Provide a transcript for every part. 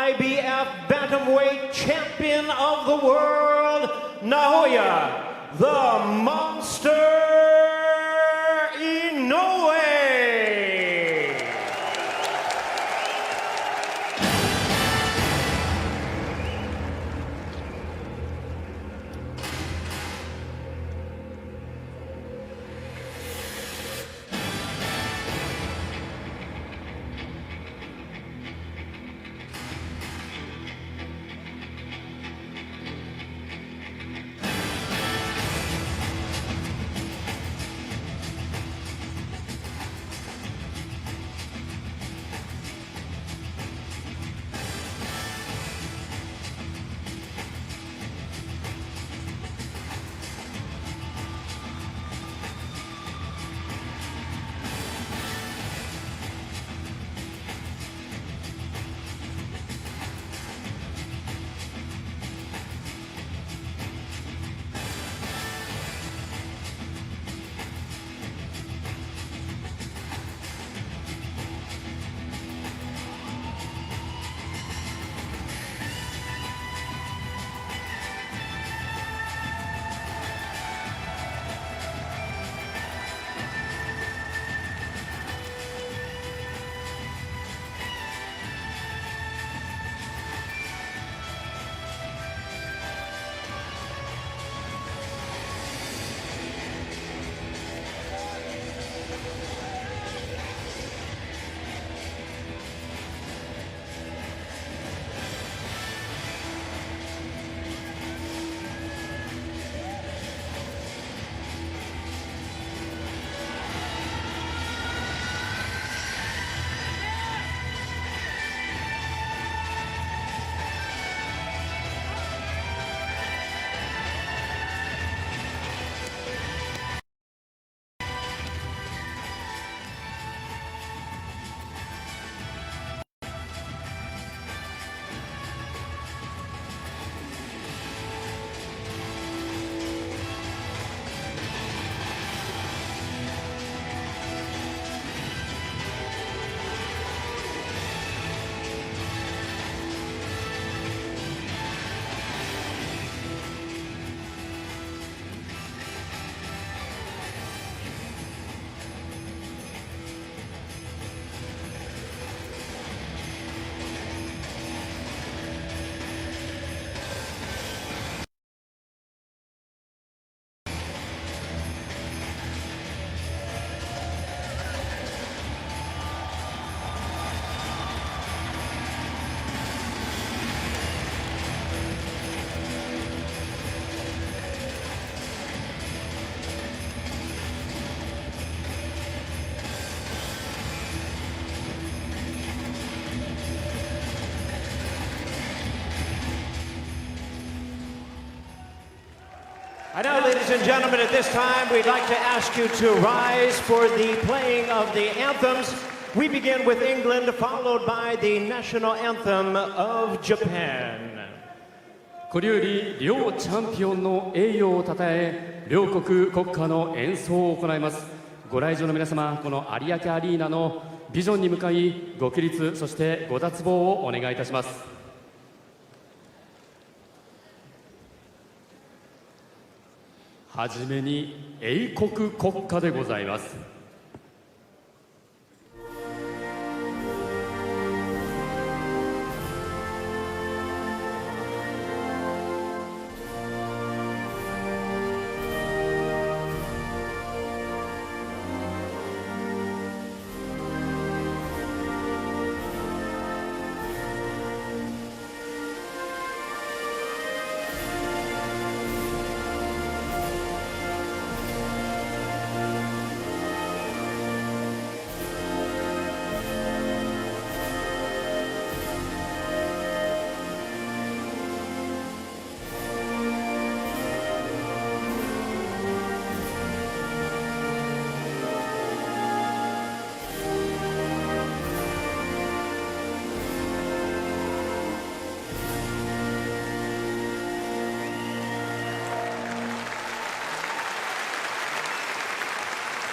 IBF Bantamweight Champion of the World, Naoya the Monster Inoue. And now, ladies and gentlemen, at this time, we'd like to ask you to rise for the playing of the anthems. We begin with England, followed by the national anthem of Japan. これより両チャンピオンの栄誉をたたえ、両国国歌の演奏を行います。ご来場の皆様、この有明アリーナのビジョンに向かい、ご起立、そしてご脱帽をお願いいたします。はじめに英国国歌でございます。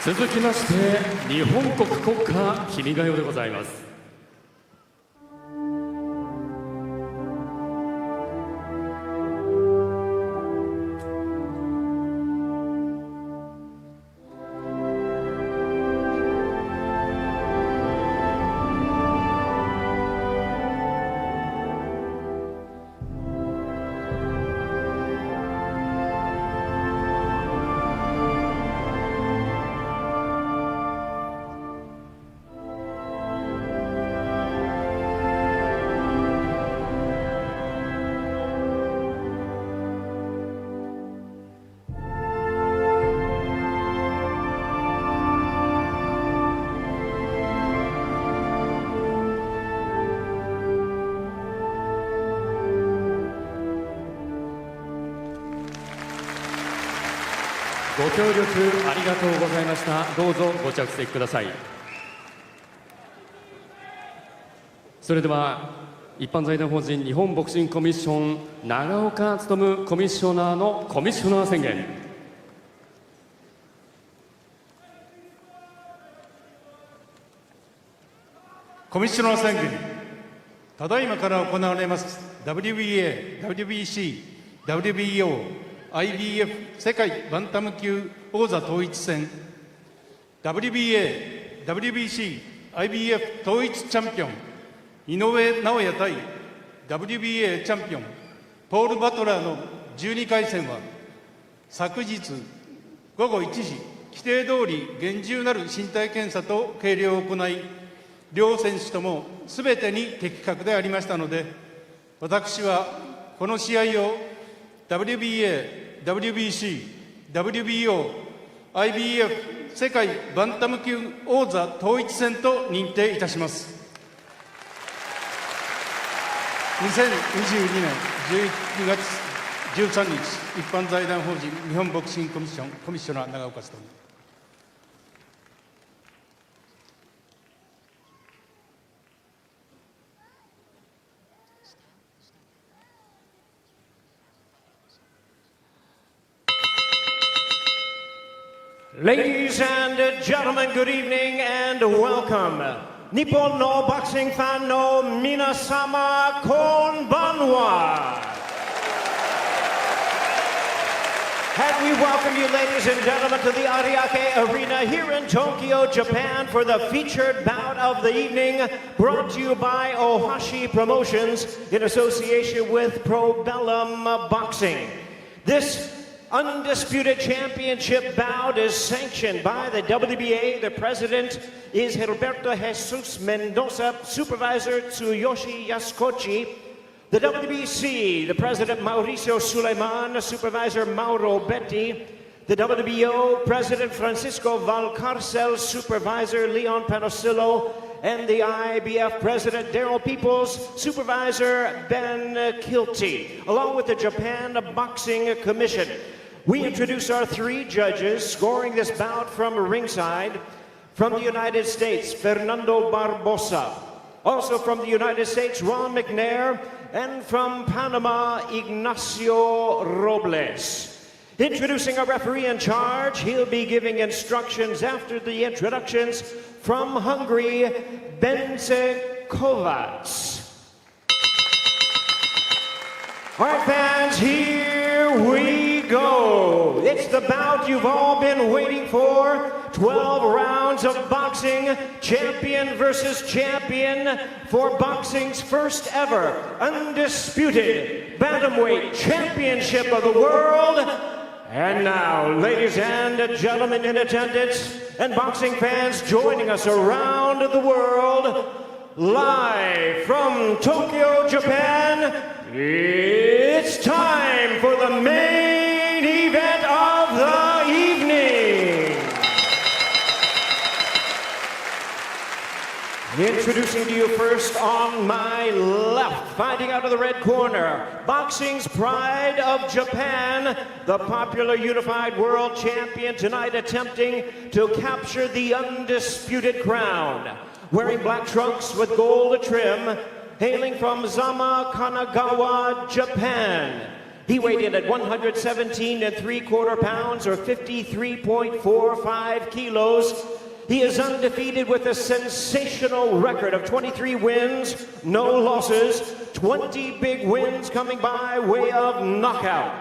続きまして日本国国歌「君が代」でございます。ご協力ありがとうございました。どうぞご着席ください。それでは一般財団法人日本ボクシングコミッション長岡努コミッショナーのコミッショナー宣言。コミッショナー宣言。ただいまから行われます WBA、WBC、WBO、IBF 世界バンタム級王座統一戦 WBA、WBC、IBF 統一チャンピオン井上尚弥対 WBA チャンピオンポール・バトラーの12回戦は昨日午後1時規定通り厳重なる身体検査と計量を行い両選手ともすべてに的確でありましたので私はこの試合を WBA、WBC、WBO、IBF 世界バンタム級王座統一戦と認定いたします。2022年11月13日一般財団法人日本ボクシングコミッションコミッショナー長岡努。Ladies and gentlemen, good evening and welcome. Nippon no boxing fan no minasama konbanwa. And we welcome you, ladies and gentlemen, to the Ariake Arena here in Tokyo, Japan, for the featured bout of the evening, brought to you by Ohashi Promotions in association with Probellum Boxing. This undisputed championship bout is sanctioned by the WBA. The president is Gilberto Jesus Mendoza, supervisor Tsuyoshi Yasukochi. The WBC, the president Mauricio Suleiman, supervisor Mauro Betti. The WBO, president Francisco Valcarcel, supervisor Leon Panosillo. And the IBF president Daryl Peoples, supervisor Ben Kilty, along with the Japan Boxing Commission. We introduce our three judges scoring this bout from ringside. From the United States, Fernando Barbosa. Also from the United States, Ron McNair. And from Panama, Ignacio Robles. Introducing our referee in charge, he'll be giving instructions after the introductions from Hungary, Bence Kovacs. All right, fans, here we go. It's the bout you've all been waiting for. 12 rounds of boxing, champion versus champion for boxing's first ever undisputed bantamweight championship of the world. And now, ladies and gentlemen in attendance and boxing fans joining us around the world, live from Tokyo, Japan, it's time for the main event of the evening. Introducing to you first on my left, fighting out of the red corner, boxing's pride of Japan, the popular unified world champion tonight attempting to capture the undisputed crown. Wearing black trunks with gold trim, hailing from Zama, Kanagawa, Japan. He weighed in at 117 3/4 pounds or 53.45 kilos. He is undefeated with a sensational record of 23 wins, no losses, 20 big wins coming by way of knockout.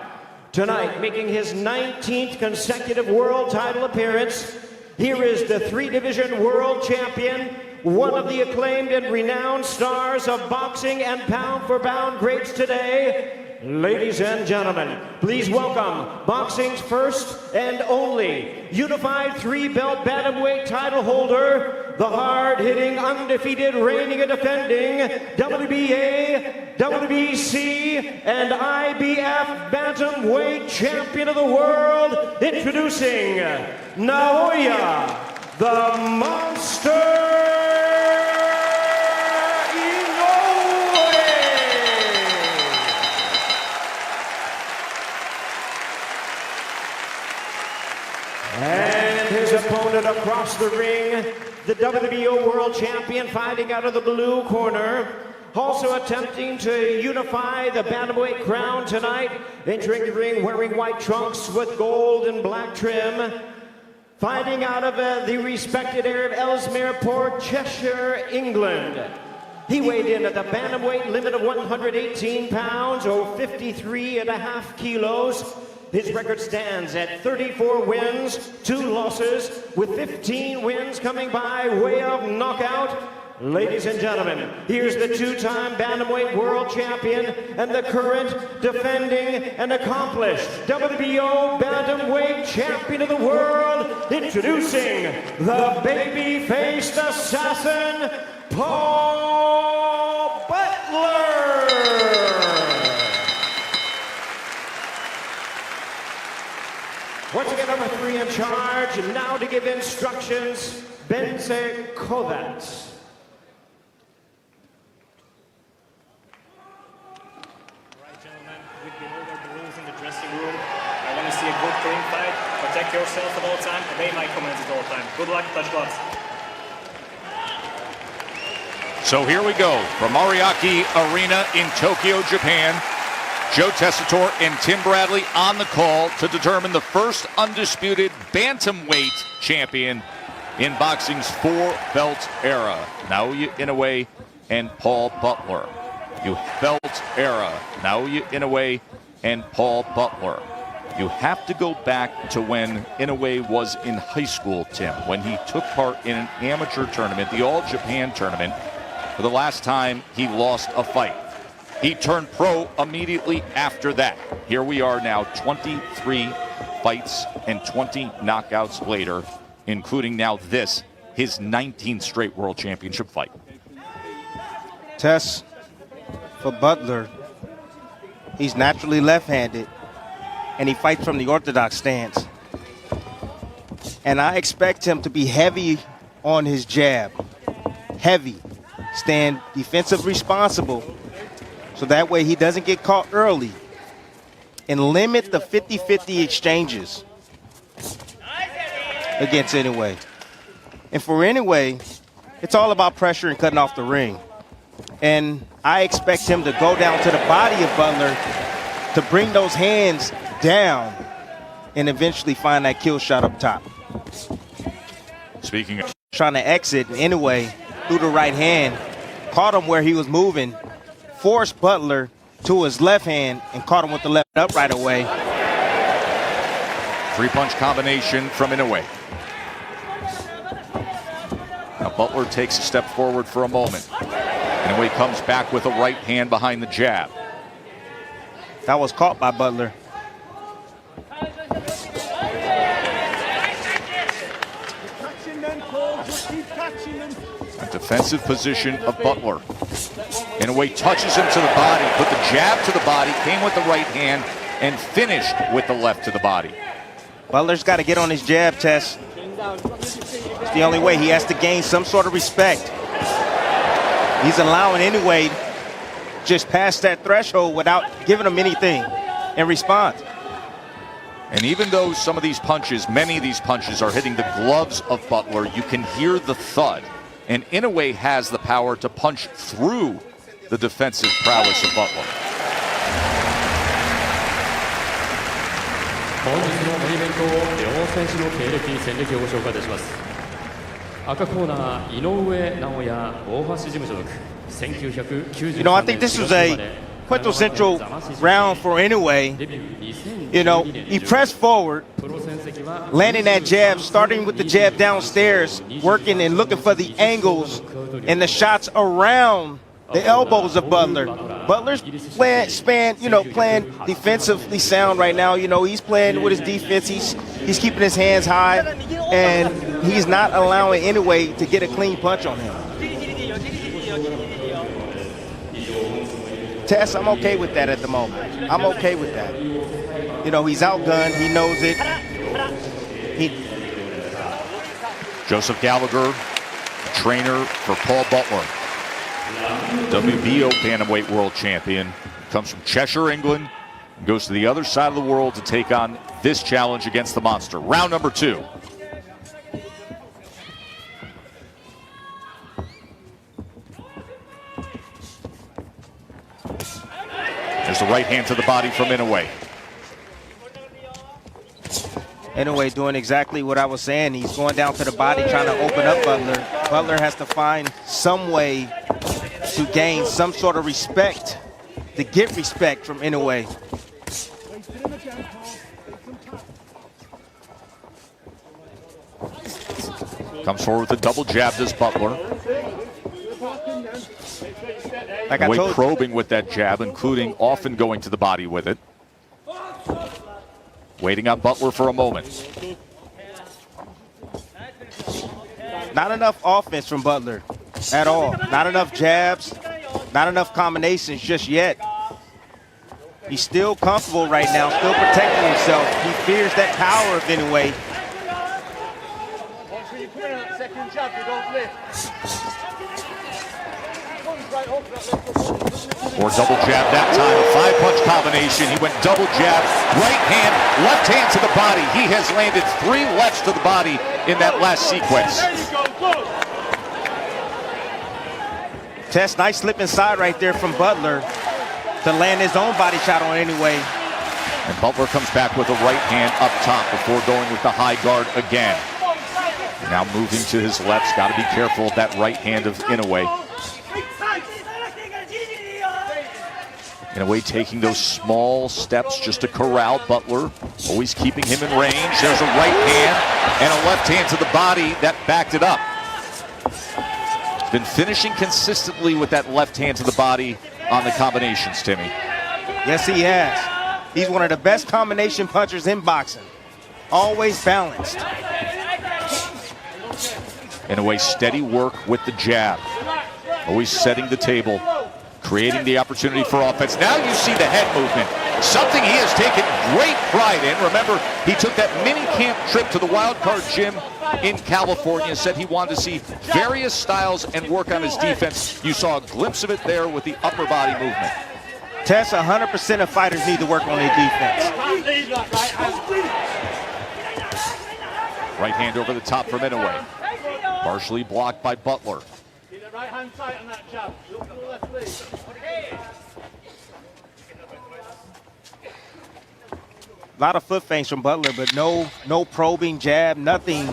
Tonight, making his 19th consecutive world title appearance, here is the three-division world champion, one of the acclaimed and renowned stars of boxing and pound-for-pound greats today. Ladies and gentlemen, please welcome boxing's first and only unified three-belt bantamweight title holder, the hard-hitting, undefeated, reigning and defending WBA, WBC, and IBF bantamweight champion of the world, introducing Naoya, the Monster. across the ring, the WBO World Champion fighting out of the blue corner. Also attempting to unify the bantamweight crown tonight, entering the ring wearing white trunks with gold and black trim. Fighting out of the respected area of Ellesmere Port, Cheshire, England. He weighed in at the bantamweight limit of 118 pounds or 53.5 kilos. His record stands at 34 wins, 2 losses, with 15 wins coming by way of knockout. Ladies and gentlemen, here's the 2-time bantamweight world champion and the current defending and accomplished WBO bantamweight champion of the world, introducing the baby-faced assassin, Paul Butler. Once again, number 3 in charge, and now to give instructions, Bence Kovacs. We've been over the rules in the dressing room. I want to see a good, clean fight. Protect yourself at all time. Obey my commands at all time. Good luck. Touch gloves. So here we go from Ariake Arena in Tokyo, Japan. Joe Tessitore and Tim Bradley on the call to determine the first undisputed bantamweight champion in boxing's 4-belt era. Naoya Inoue and Paul Butler. You belt era. Naoya Inoue and Paul Butler. You have to go back to when Inoue was in high school, Tim, when he took part in an amateur tournament, the All Japan tournament, for the last time he lost a fight. He turned pro immediately after that. Here we are now, 23 fights and 20 knockouts later, including now this, his 19th straight world championship fight. Tess, for Butler, he's naturally left-handed, and he fights from the orthodox stance. And I expect him to be heavy on his jab. Heavy. Stand defensive responsible, so that way he doesn't get caught early. And limit the 50-50 exchanges against Inoue. And for Inoue, it's all about pressure and cutting off the ring. And I expect him to go down to the body of Butler to bring those hands down and eventually find that kill shot up top. Speaking of trying to exit, and Inoue through the right hand, caught him where he was moving, forced Butler to his left hand and caught him with the left up right away. 3-punch combination from Inoue. Now Butler takes a step forward for a moment. Inoue comes back with a right hand behind the jab. That was caught by Butler. A defensive position of Butler. Inoue touches him to the body, put the jab to the body, came with the right hand, and finished with the left to the body. Butler's got to get on his jab, Tess. It's the only way. He has to gain some sort of respect. He's allowing Inoue just past that threshold without giving him anything in response. And even though some of these punches, many of these punches are hitting the gloves of Butler, you can hear the thud. And Inoue has the power to punch through the defensive prowess of Butler. 本日のメインイベントを両選手の経歴、戦歴をご紹介いたします。赤コーナー、井上尚弥、大橋事務所属、1993 You know, I think this was a quintessential round for Inoue. You know, he pressed forward, landing that jab, starting with the jab downstairs, working and looking for the angles and the shots around the elbows of Butler. Butler's playing defensively sound right now. You know, he's playing with his defense. He's keeping his hands high, and he's not allowing Inoue to get a clean punch on him. Tess, I'm okay with that at the moment. I'm okay with that. You know, he's outgunned. He knows it. Joseph Gallagher, trainer for Paul Butler. WBO Bantamweight World Champion. Comes from Cheshire, England. Goes to the other side of the world to take on this challenge against the monster. Round number 2. There's the right hand to the body from Inoue. Inoue doing exactly what I was saying. He's going down to the body, trying to open up Butler. Butler has to find some way to gain some sort of respect, to get respect from Inoue. Comes forward with a double jab, does Butler. Like I told you, probing with that jab, including often going to the body with it. Waiting on Butler for a moment. not enough offense from Butler at all. Not enough jabs, not enough combinations just yet. He's still comfortable right now, still protecting himself. He fears that power of Inoue. Or double jab that time, a 5-punch combination. He went double jab, right hand, left hand to the body. He has landed 3 lefts to the body in that last sequence. Tess, nice slip inside right there from Butler to land his own body shot on Inoue. And Butler comes back with a right hand up top before going with the high guard again. Now moving to his left, got to be careful of that right hand of Inoue. Inoue taking those small steps just to corral Butler, always keeping him in range. There's a right hand and a left hand to the body that backed it up. Been finishing consistently with that left hand to the body on the combinations, Timmy. Yes, he has. He's one of the best combination punchers in boxing. Always balanced. Inoue steady work with the jab. Always setting the table, creating the opportunity for offense. Now you see the head movement, something he has taken great pride in. Remember, he took that mini camp trip to the Wild Card Gym in California, said he wanted to see various styles and work on his defense. You saw a glimpse of it there with the upper body movement. Tess, 100% of fighters need to work on their defense. Right hand over the top from Inoue. Partially blocked by Butler. A lot of foot feints from Butler, but no probing jab, nothing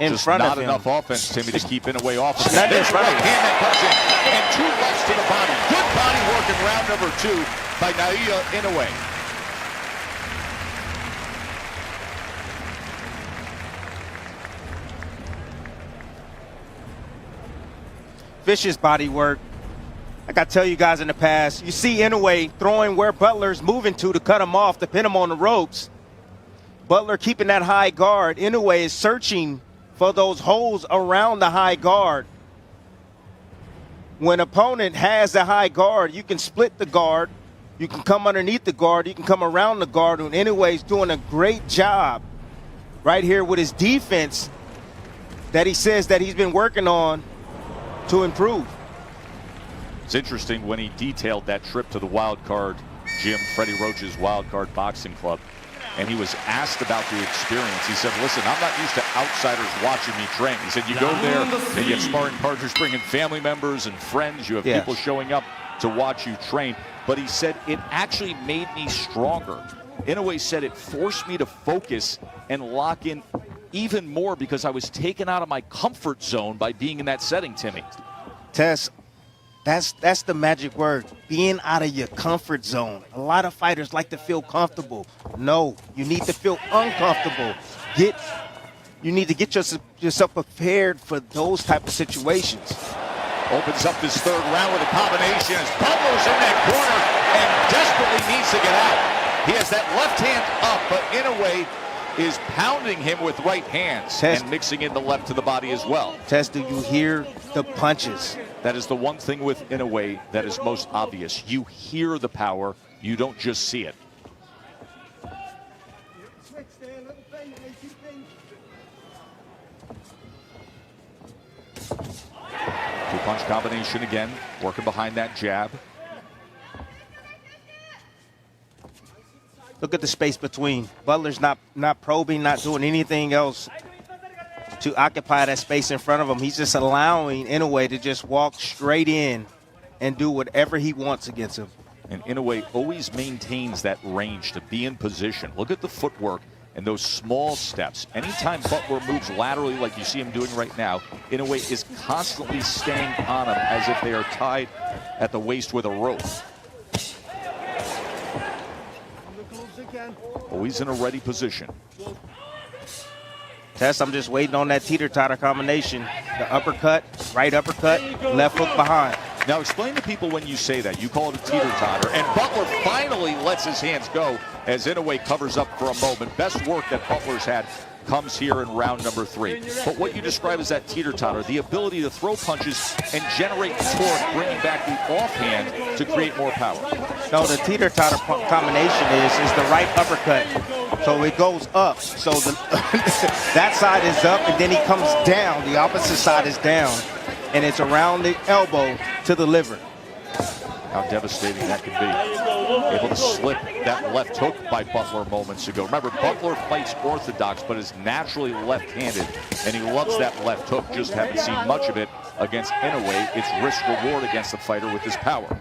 in Just front not of him. enough offense, Timmy, to keep Inoue off. Not in There's front right of him. hand that comes in, and 2 lefts to the body. Good body work in round number 2 by Naoya Inoue. Vicious body work. Like I tell you guys in the past, you see Inoue throwing where Butler's moving to cut him off, to pin him on the ropes. Butler keeping that high guard. Inoue is searching for those holes around the high guard. When opponent has the high guard, you can split the guard. You can come underneath the guard. You can come around the guard. And Inoue's doing a great job right here with his defense that he says that he's been working on to improve. It's interesting when he detailed that trip to the Wild Card Gym, Freddie Roach's Wild Card Boxing Club, and he was asked about the experience. He said, listen, I'm not used to outsiders watching me train. He said, you go there and you get sparring partners, bringing family members and friends. You have Yes. people showing up to watch you train. But he said, it actually made me stronger. Inoue said it forced me to focus and lock in even more because I was taken out of my comfort zone by being in that setting, Timmy. Tess, that's the magic word, being out of your comfort zone. A lot of fighters like to feel comfortable. No, you need to feel uncomfortable. You need to get yourself prepared for those type of situations. Opens up this 3rd round with a combination as Butler's in that corner and desperately needs to get out. He has that left hand up, but Inoue is pounding him with right hands Test. and mixing in the left to the body as well. Tess, do you hear the punches? That is the one thing with Inoue that is most obvious. You hear the power, you don't just see it. Two-punch combination again, working behind that jab. Look at the space between. Butler's not probing, not doing anything else to occupy that space in front of him. He's just allowing Inoue to just walk straight in and do whatever he wants against him. And Inoue always maintains that range to be in position. Look at the footwork and those small steps. Anytime Butler moves laterally like you see him doing right now, Inoue is constantly staying on him as if they are tied at the waist with a rope. Always in a ready position. Tess, I'm just waiting on that teeter-totter combination. The uppercut, right uppercut, left hook behind. Now explain to people when you say that. You call it a teeter-totter, and Butler finally lets his hands go as Inoue covers up for a moment. Best work that Butler's had comes here in round number 3. But what you describe as that teeter-totter, the ability to throw punches and generate torque, bringing back the offhand to create more power. No, the teeter-totter combination is the right uppercut. So it goes up. So that side is up, and then he comes down. The opposite side is down, and it's around the elbow to the liver. How devastating that can be. Able to slip that left hook by Butler moments ago. Remember, Butler fights orthodox, but is naturally left-handed, and he loves that left hook. Just haven't seen much of it against Inoue. It's risk-reward against the fighter with his power.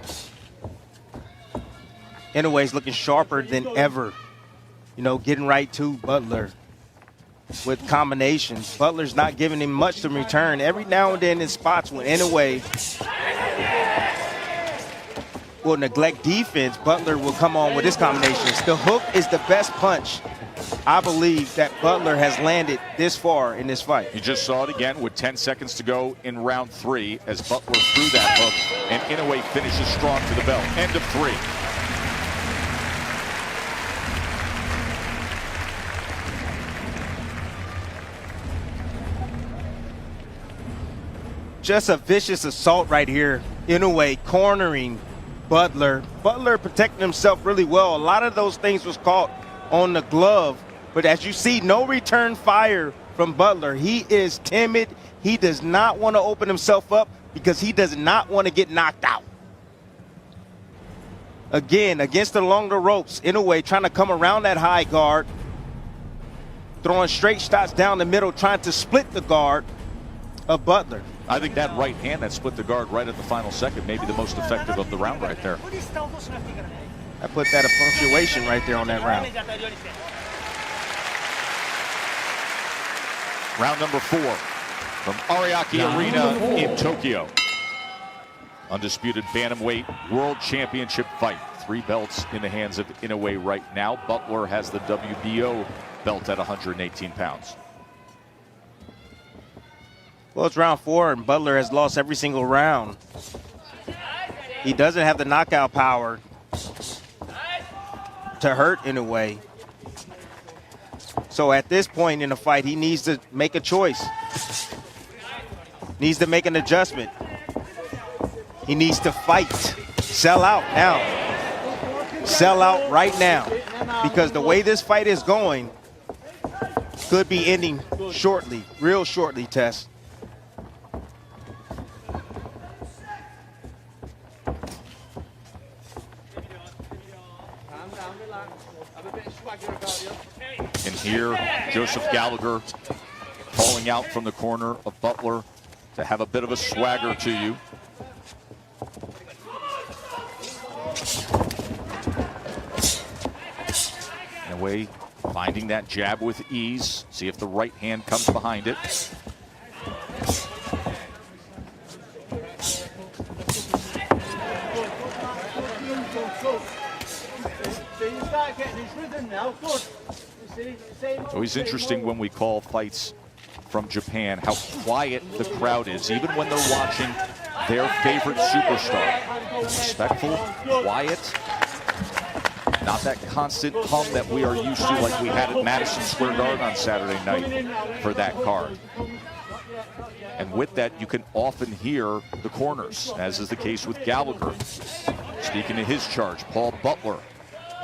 Inoue's looking sharper than ever. You know, getting right to Butler with combinations. Butler's not giving him much to return. Every now and then in spots when Inoue will neglect defense, Butler will come on with his combinations. The hook is the best punch, I believe, that Butler has landed this far in this fight. You just saw it again with 10 seconds to go in round 3 as Butler threw that hook, and Inoue finishes strong to the bell. End of 3. Just a vicious assault right here. Inoue cornering Butler. Butler protecting himself really well. A lot of those things was caught on the glove. But as you see, no return fire from Butler. He is timid. He does not want to open himself up because he does not want to get knocked out. Again, against along the ropes, Inoue trying to come around that high guard, throwing straight shots down the middle, trying to split the guard of Butler. I think that right hand that split the guard right at the final second may be the most effective of the round right there. I put that a punctuation right there on that round. Round number 4 from Ariake Arena in Tokyo. Undisputed bantamweight world championship fight. 3 belts in the hands of Inoue right now. Butler has the WBO belt at 118 pounds. Well, it's round 4, and Butler has lost every single round. He doesn't have the knockout power to hurt Inoue. So at this point in the fight, he needs to make a choice. Needs to make an adjustment. He needs to fight. Sell out now. Sell out right now. Because the way this fight is going could be ending shortly, real shortly, Tess. And here, Joseph Gallagher calling out from the corner of Butler to have a bit of a swagger to you. Inoue finding that jab with ease. See if the right hand comes behind it. It's always interesting when we call fights from Japan how quiet the crowd is, even when they're watching their favorite superstar. Respectful, quiet, not that constant hum that we are used to like we had at Madison Square Garden on Saturday night for that card. And with that, you can often hear the corners, as is the case with Gallagher. Speaking to his charge, Paul Butler,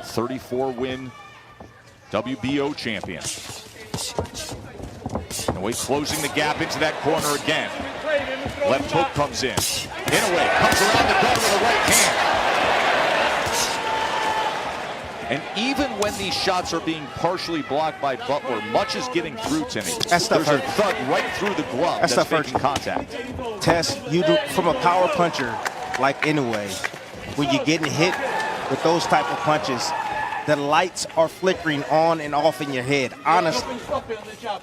34-win WBO champion. Inoue closing the gap into that corner again. Left hook comes in. Inoue comes around the guard with a right hand. And even when these shots are being partially blocked by Butler, much is getting through Timmy. There's a thud right through the glove that's making contact. Tess, you do, from a power puncher, like Inoue, when you're getting hit with those type of punches, the lights are flickering on and off in your head. Honestly,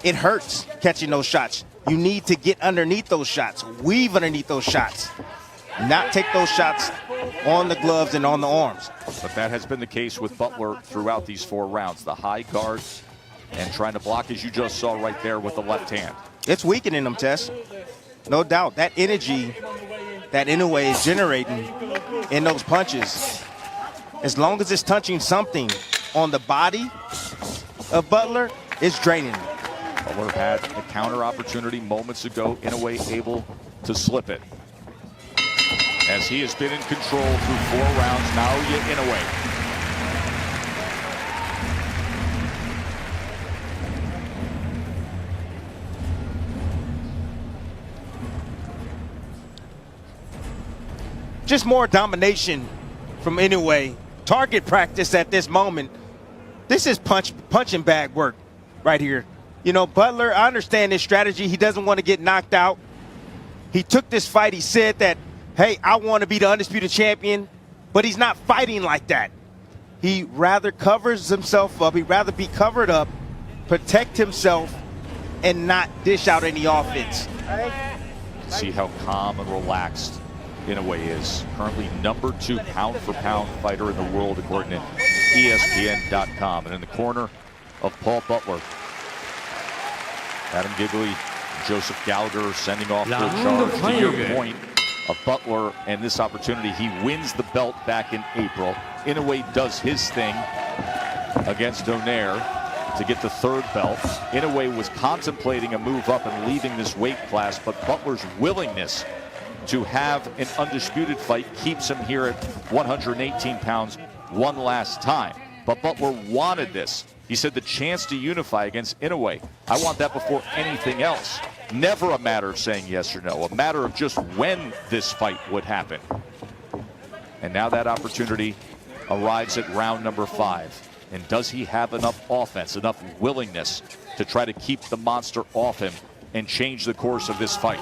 it hurts catching those shots. You need to get underneath those shots, weave underneath those shots, not take those shots on the gloves and on the arms. But that has been the case with Butler throughout these 4 rounds. The high guard and trying to block, as you just saw right there with the left hand. It's weakening them, Tess. No doubt. That energy that Inoue is generating in those punches, as long as it's touching something on the body of Butler, it's draining him. Butler had a counter opportunity moments ago. Inoue able to slip it. As he has been in control through 4 rounds, Naoya Inoue. Just more domination from Inoue. Target practice at this moment. This is punching bag work right here. You know, Butler, I understand his strategy. He doesn't want to get knocked out. He took this fight. He said that, hey, I want to be the undisputed champion, but he's not fighting like that. He rather covers himself up. He'd rather be covered up, protect himself, and not dish out any offense. See how calm and relaxed Inoue is. Currently number 2 pound-for-pound fighter in the world, according to ESPN.com. And in the corner of Paul Butler, Adam Gigley, Joseph Gallagher sending off their charge. To your point of Butler and this opportunity, he wins the belt back in April. Inoue does his thing against Donaire to get the 3rd belt. Inoue was contemplating a move up and leaving this weight class, but Butler's willingness to have an undisputed fight keeps him here at 118 pounds one last time. But Butler wanted this. He said the chance to unify against Inoue, I want that before anything else. Never a matter of saying yes or no, a matter of just when this fight would happen. And now that opportunity arrives at round number 5. And does he have enough offense, enough willingness to try to keep the monster off him and change the course of this fight?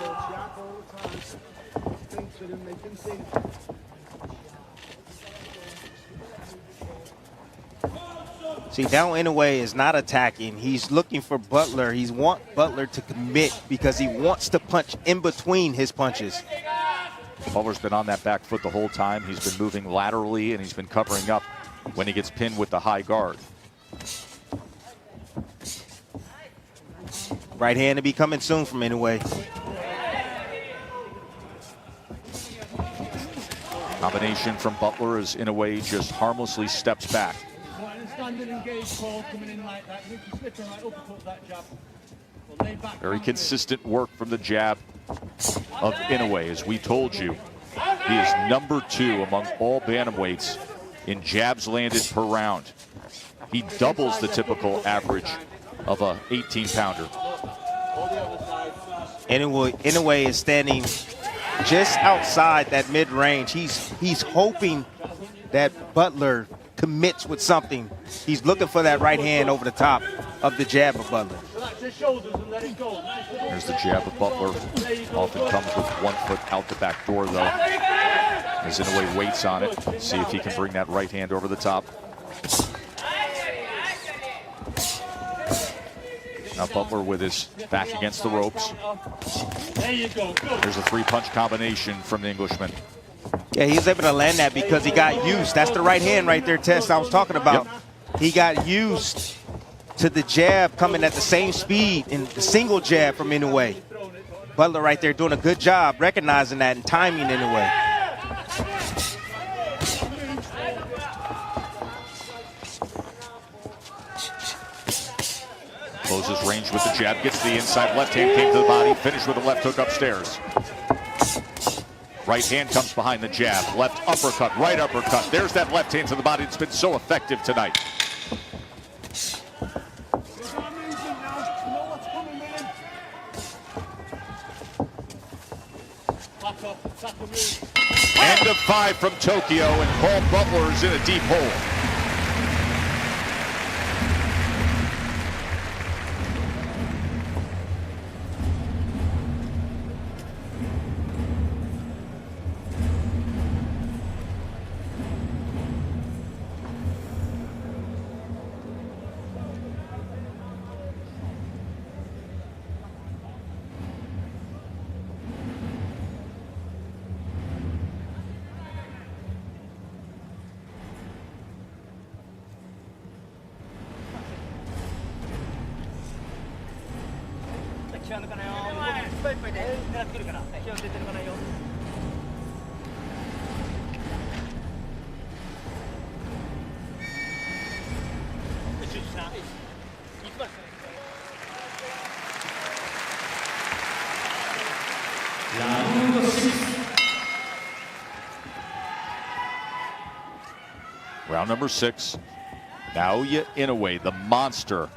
See, now Inoue is not attacking. He's looking for Butler. He wants Butler to commit because he wants to punch in between his punches. Butler's been on that back foot the whole time. He's been moving laterally, and he's been covering up when he gets pinned with the high guard. Right hand to be coming soon from Inoue. Combination from Butler as Inoue just harmlessly steps back. Very consistent work from the jab of Inoue. As we told you, he is number 2 among all bantamweights in jabs landed per round. He doubles the typical average of a 18-pounder. Inoue is standing just outside that mid-range. He's hoping that Butler commits with something. He's looking for that right hand over the top of the jab of Butler. There's the jab of Butler. Often comes with 1 foot out the back door, though. As Inoue waits on it. See if he can bring that right hand over the top. Now Butler with his back against the ropes. There's a 3-punch combination from the Englishman. Yeah, he was able to land that because he got used. That's the right hand right there, Tess, I was talking about. Yep. He got used to the jab coming at the same speed in the single jab from Inoue. Butler right there doing a good job recognizing that and timing Inoue. Closes range with the jab, gets the inside left hand, came to the body, finished with a left hook upstairs. Right hand comes behind the jab, left uppercut, right uppercut. There's that left hand to the body that's been so effective tonight. End of 5 from Tokyo, and Paul Butler is in a deep hole. Round number 6. Naoya Inoue, the monster.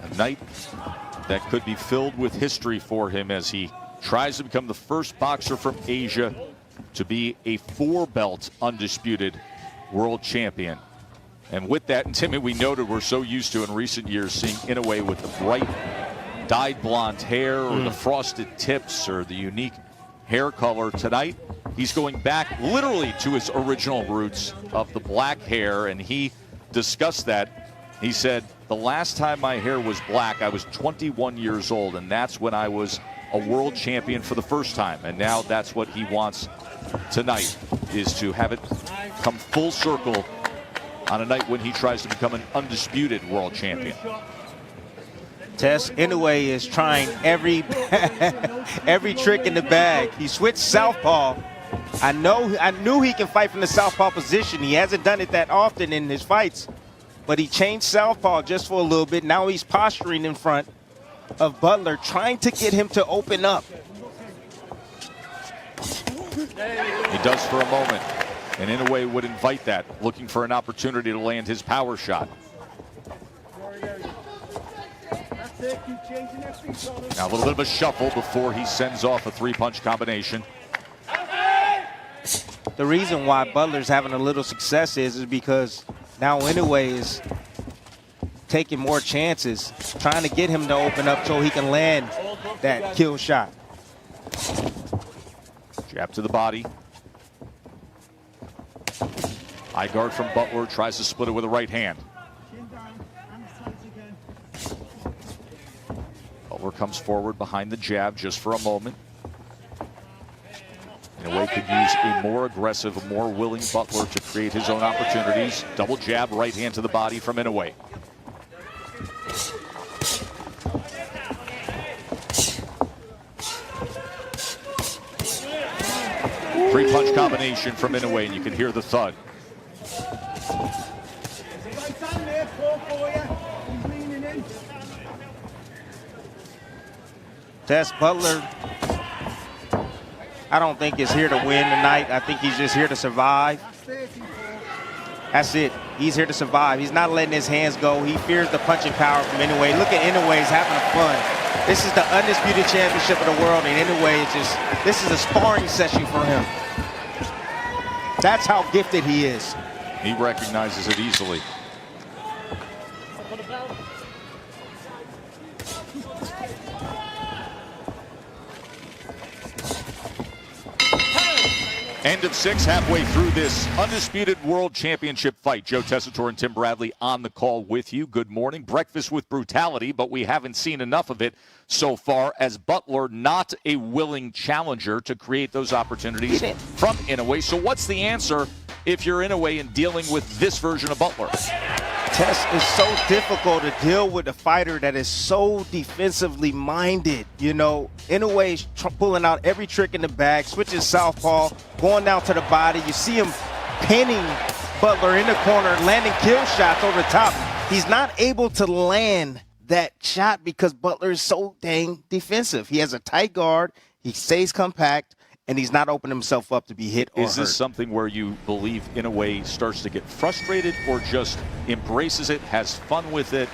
A night that could be filled with history for him as he tries to become the first boxer from Asia to be a 4-belt undisputed world champion. And with that, and Timmy, we noted we're so used to in recent years seeing Inoue with the bright dyed blonde hair or the frosted tips or the unique hair color. Tonight, he's going back literally to his original roots of the black hair, and he discussed that. He said, the last time my hair was black, I was 21 years old, and that's when I was a world champion for the first time. And now that's what he wants tonight, is to have it come full circle on a night when he tries to become an undisputed world champion. Tess, Inoue is trying every every trick in the bag. He switched southpaw. I knew he can fight from the southpaw position. He hasn't done it that often in his fights, but he changed southpaw just for a little bit. Now he's posturing in front of Butler, trying to get him to open up. He does for a moment, and Inoue would invite that, looking for an opportunity to land his power shot. Now a little bit of a shuffle before he sends off a 3-punch combination. The reason why Butler's having a little success is because now Inoue is taking more chances, trying to get him to open up so he can land that kill shot. Jab to the body. High guard from Butler, tries to split it with a right hand. Butler comes forward behind the jab just for a moment. Inoue could use a more aggressive, a more willing Butler to create his own opportunities. Double jab, right hand to the body from Inoue. Three-punch combination from Inoue, and you can hear the thud. Tess, Butler, I don't think is here to win tonight. I think he's just here to survive. That's it. He's here to survive. He's not letting his hands go. He fears the punching power from Inoue. Look at Inoue. He's having fun. This is the undisputed championship of the world, and Inoue is just, this is a sparring session for him. That's how gifted he is. He recognizes it easily. End of 6, halfway through this undisputed world championship fight. Joe Tessitore and Tim Bradley on the call with you. Good morning. Breakfast with brutality, but we haven't seen enough of it so far, as Butler not a willing challenger to create those opportunities from Inoue. So what's the answer if you're Inoue in dealing with this version of Butler? Tess, is so difficult to deal with a fighter that is so defensively minded. You know, Inoue is pulling out every trick in the bag, switching southpaw, going down to the body. You see him pinning Butler in the corner, landing kill shots over the top. He's not able to land that shot because Butler is so dang defensive. He has a tight guard, he stays compact, and he's not opening himself up to be hit or Is this something where you believe Inoue starts to get frustrated, or just embraces it, has fun with it,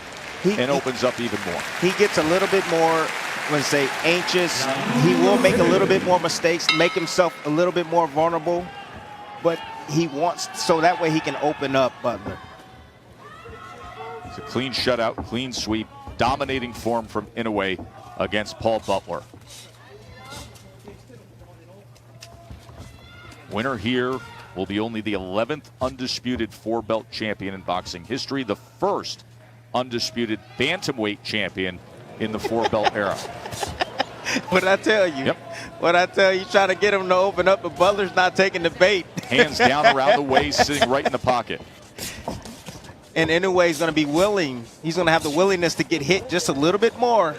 and opens up even more? He gets a little bit more, let's say, anxious. He will make a little bit more mistakes, make himself a little bit more vulnerable, but he wants, so that way he can open up Butler. It's a clean shutout, clean sweep, dominating form from Inoue against Paul Butler. Winner here will be only the 11th undisputed 4-belt champion in boxing history, the first undisputed bantamweight champion in the 4-belt era. What I tell you? Yep. What I tell you, try to get him to open up, but Butler's not taking the bait. Hands down around the waist, sitting right in the pocket. And Inoue is going to be willing. He's going to have the willingness to get hit just a little bit more.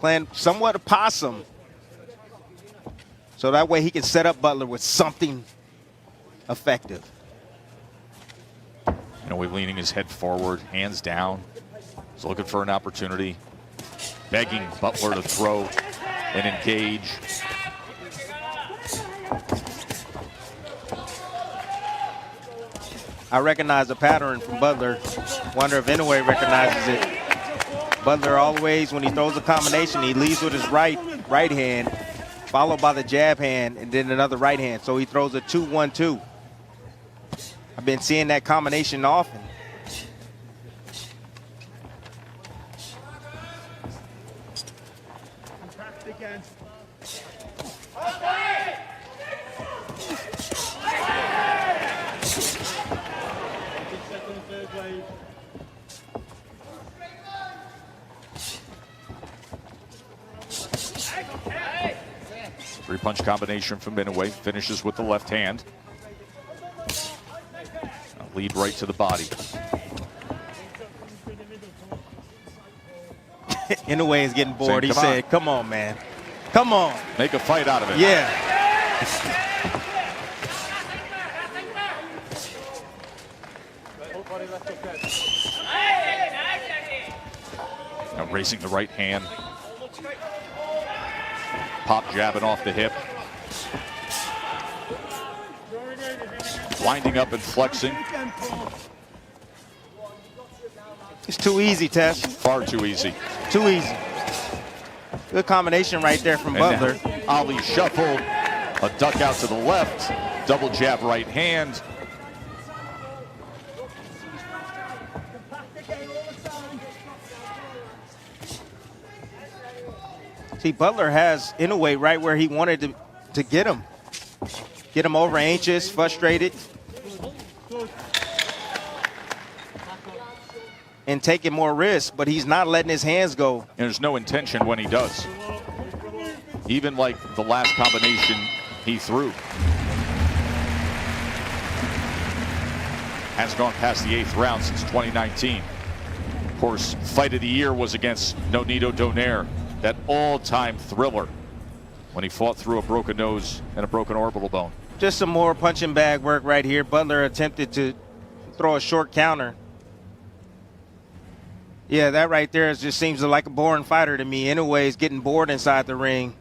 playing somewhat opossum. So that way he can set up Butler with something effective. Inoue leaning his head forward, hands down. He's looking for an opportunity, begging Butler to throw and engage. I recognize the pattern from Butler. Wonder if Inoue recognizes it. Butler always, when he throws a combination, he leads with his right hand, followed by the jab hand, and then another right hand. So he throws a 2-1-2. I've been seeing that combination often. Three-punch combination from Inoue, finishes with the left hand. A lead right to the body. Inoue is getting bored. He said, come on, man. Come on. Make a fight out of it. Yeah. Now raising the right hand. Pop jabbing off the hip. Winding up and flexing. It's too easy, Tess. Far too easy. Too easy. Good combination right there from Butler. Ali shuffle. A duck out to the left. Double jab right hand. See, Butler has Inoue right where he wanted to get him. Get him over anxious, frustrated. And taking more risks, but he's not letting his hands go. And there's no intention when he does. Even like the last combination he threw. Has gone past the 8th round since 2019. Of course, fight of the year was against Nonito Donaire. That all-time thriller when he fought through a broken nose and a broken orbital bone. Just some more punching bag work right here. Butler attempted to throw a short counter. Yeah, that right there just seems like a boring fighter to me. Inoue is getting bored inside the ring.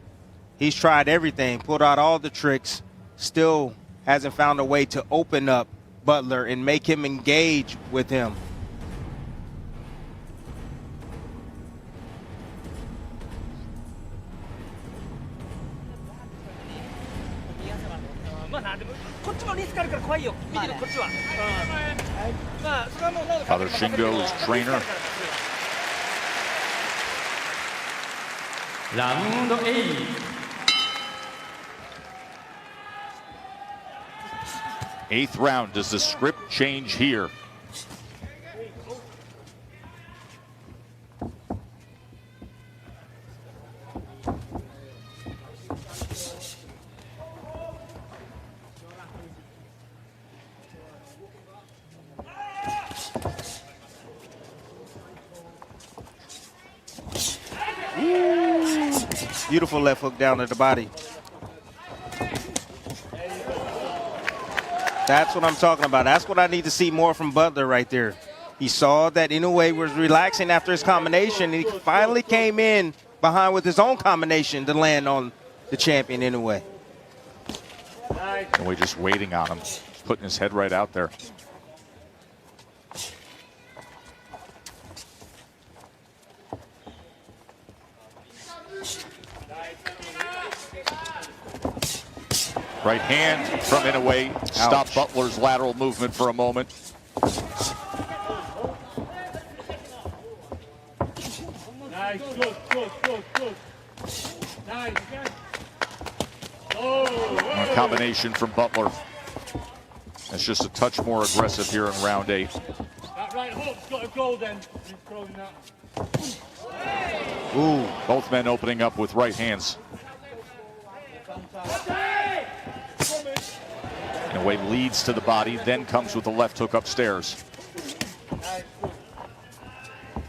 He's tried everything, pulled out all the tricks, still hasn't found a way to open up Butler and make him engage with him. Father Shingo is trainer. Round 8. Eighth round. Does the script change here? Beautiful left hook down to the body. That's what I'm talking about. That's what I need to see more from Butler right there. He saw that Inoue was relaxing after his combination, and he finally came in behind with his own combination to land on the champion Inoue. Inoue just waiting on him, putting his head right out there. Right hand from Inoue. Stop Butler's lateral movement for a moment. Nice, good. Nice. Oh, A combination from Butler. That's just a touch more aggressive here in round 8. that right hook's got to go then. He's throwing that. Ooh, both men opening up with right hands. Inoue leads to the body, then comes with the left hook upstairs. You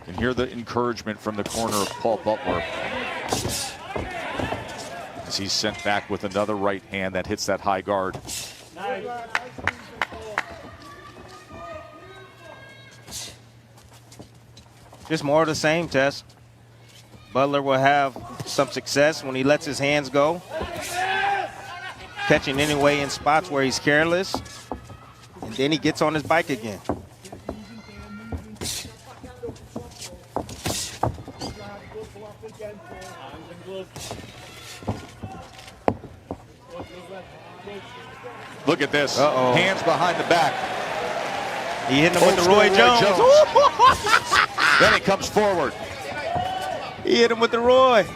can hear the encouragement from the corner of Paul Butler. As he's sent back with another right hand that hits that high guard. Just more of the same, Tess. Butler will have some success when he lets his hands go. Catching anyway in spots where he's careless. And then he gets on his bike again. Look at this. Uh-oh. Hands behind the back. He hit him with the Old Roy school Jones. Then he comes forward. He hit him with the Roy.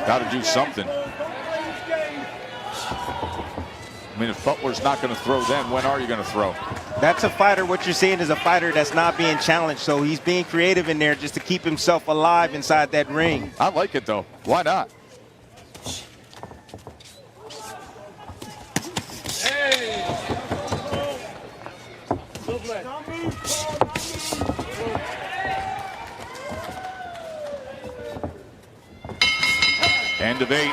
Got to do something. I mean, if Butler's not going to throw then, when are you going to throw? That's a fighter. What you're seeing is a fighter that's not being challenged. So he's being creative in there just to keep himself alive inside that ring. I like it, though. Why not? End of 8.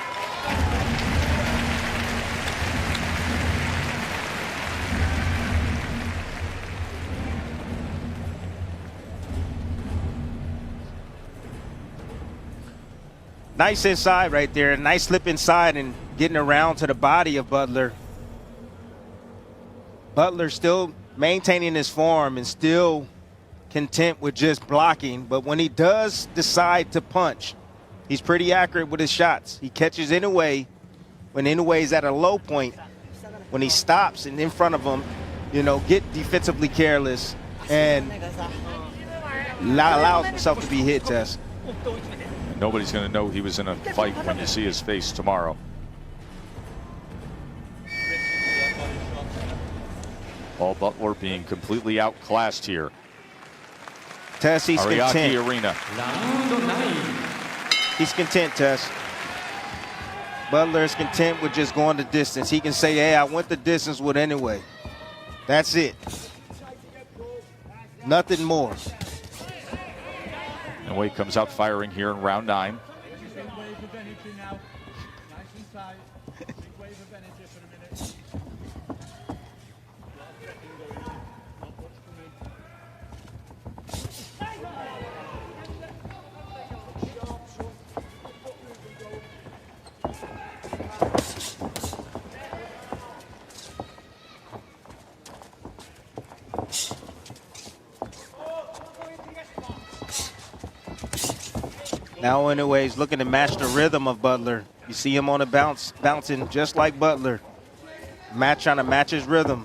Nice inside right there. Nice slip inside and getting around to the body of Butler. Butler still maintaining his form and still content with just blocking. But when he does decide to punch, he's pretty accurate with his shots. He catches Inoue when Inoue is at a low point. When he stops and in front of him, you know, get defensively careless and allows himself to be hit, Tess. Nobody's going to know he was in a fight when you see his face tomorrow. Paul Butler being completely outclassed here. Tess, he's Ariake content. Arena. Round 9. He's content, Tess. Butler is content with just going the distance. He can say, hey, I went the distance with Inoue. That's it. Nothing more. And Wade comes out firing here in round 9. Now Inoue is looking to match the rhythm of Butler. You see him on a bounce, bouncing just like Butler. Trying to match his rhythm.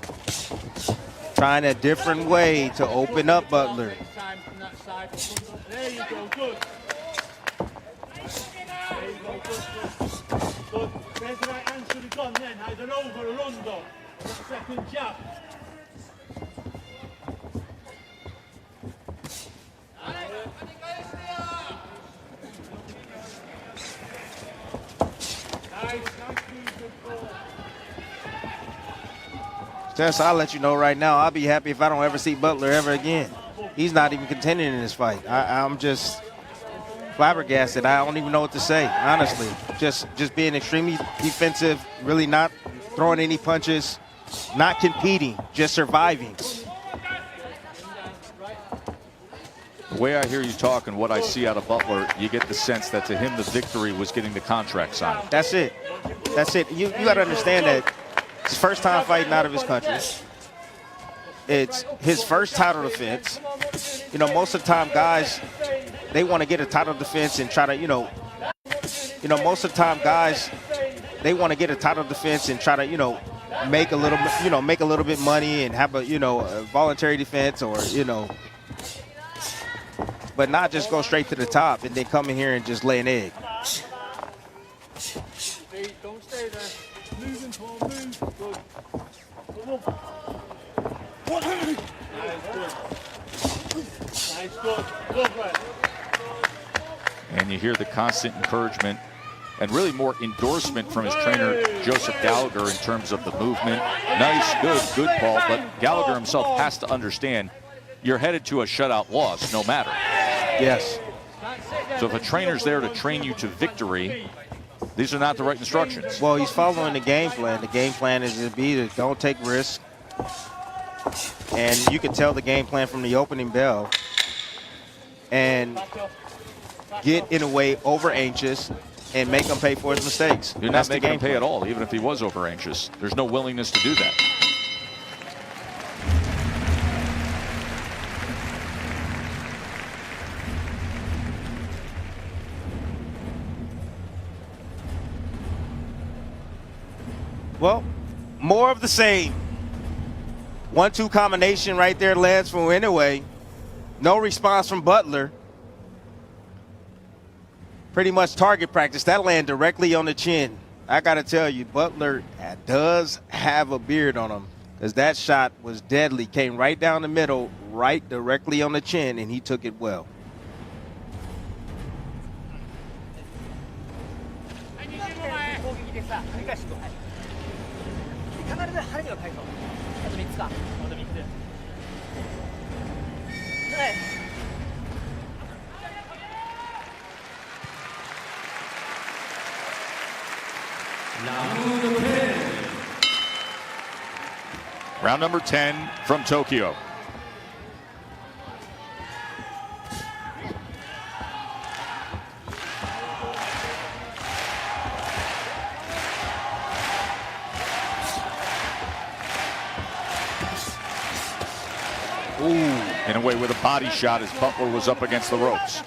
Trying a different way to open up Butler. There you go, good. There you go, good. There's the right hand should have gone then. Either over or under. That second jab. Tess, I'll let you know right now, I'll be happy if I don't ever see Butler ever again. He's not even contending in this fight. I'm just flabbergasted. I don't even know what to say, honestly. Just being extremely defensive, really not throwing any punches, not competing, just surviving. The way I hear you talk and what I see out of Butler, you get the sense that to him the victory was getting the contract signed. That's it. That's it. You got to understand that it's his first time fighting out of his country. It's his first title defense. You know, most of the time guys, they want to get a title defense and try to, most of the time guys, they want to get a title defense and try to, make a little bit money and have a voluntary defense or, but not just go straight to the top and then come in here and just lay an egg. Don't stay there. Moving forward, move. Good. Come on. Nice, good. Lovely. And you hear the constant encouragement and really more endorsement from his trainer, Joseph Gallagher, in terms of the movement. Nice, good Paul, but Gallagher himself has to understand you're headed to a shutout loss no matter. Yes. So if a trainer's there to train you to victory, these are not the right instructions. Well, he's following the game plan. The game plan is to don't take risks. And you can tell the game plan from the opening bell. And get, in a way, over anxious and make him pay for his mistakes. You're not making him pay at all, even if he was over anxious. There's no willingness to do that. Well, more of the same. 1-2 combination right there lands from Inoue. No response from Butler. Pretty much target practice. That land directly on the chin. I got to tell you, Butler does have a beard on him, because that shot was deadly. Came right down the middle, right directly on the chin, and he took it well. Round number 10 from Tokyo. Inoue with a body shot as Butler was up against the ropes.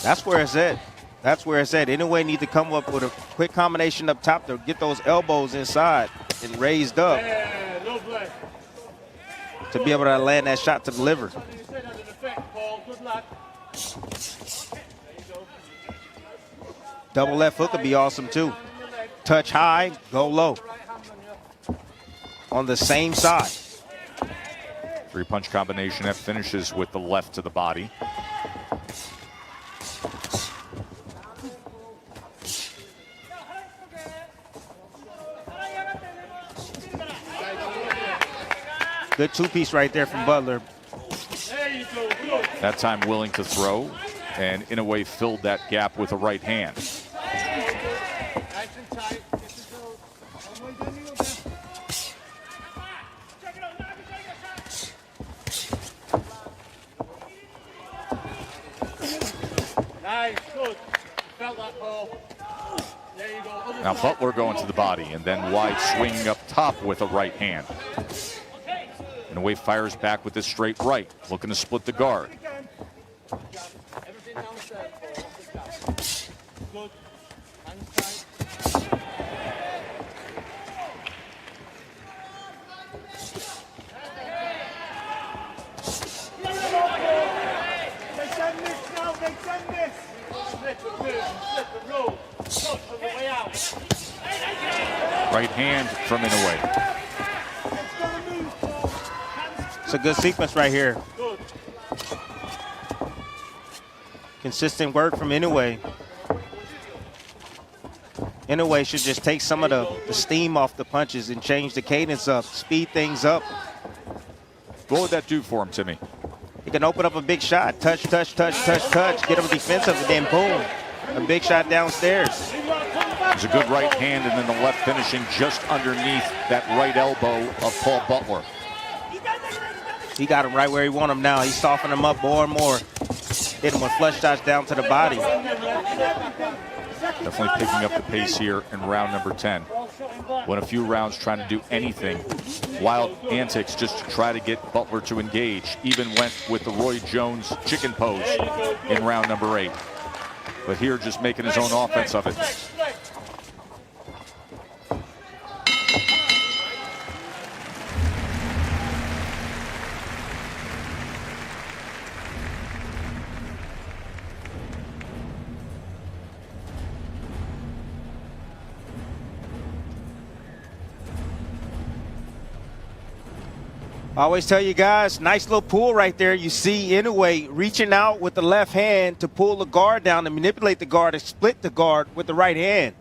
That's where it's at. That's where it's at. Inoue need to come up with a quick combination up top to get those elbows inside and raised up to be able to land that shot to the liver. Double left hook would be awesome too. Touch high, go low. On the same side. Three-punch combination that finishes with the left to the body. Good two-piece right there from Butler. That time willing to throw, and Inoue filled that gap with a right hand. Nice, good. Felt that ball. There you go. Now Butler going to the body, and then wide swinging up top with a right hand. Inoue fires back with this straight right, looking to split the guard. Good. Hands tight. They send this now, they send this. Slip and move, slip and roll. Push on the way out. Right hand from Inoue. It's a good sequence right here. Consistent work from Inoue. Inoue should just take some of the steam off the punches and change the cadence up, speed things up. What would that do for him, Timmy? He can open up a big shot. Touch, touch, touch, touch, touch. Get him defensive, and then boom. A big shot downstairs. There's a good right hand, and then the left finishing just underneath that right elbow of Paul Butler. He got him right where he want him now. He's softening him up more and more. Hit him with flush shots down to the body. Definitely picking up the pace here in round number 10. Went a few rounds trying to do anything. Wild antics just to try to get Butler to engage. Even went with the Roy Jones chicken pose in round number 8. But here just making his own offense of it. I always tell you guys, nice little pull right there. You see Inoue reaching out with the left hand to pull the guard down, to manipulate the guard, to split the guard with the right hand.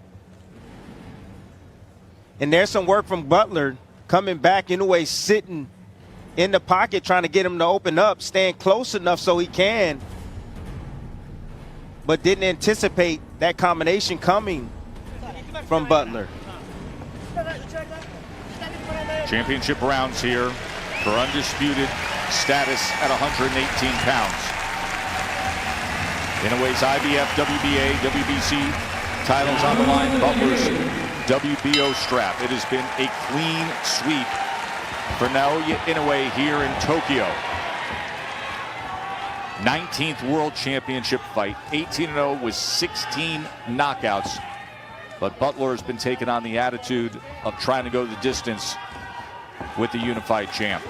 And there's some work from Butler coming back. Inoue sitting in the pocket trying to get him to open up, staying close enough so he can, but didn't anticipate that combination coming from Butler. Championship rounds here for undisputed status at 118 pounds. Inoue's IBF, WBA, WBC titles on the line. Butler's WBO strap. It has been a clean sweep for Naoya Inoue here in Tokyo. 19th World Championship fight, 18-0 with 16 knockouts. But Butler has been taking on the attitude of trying to go the distance with the unified champ.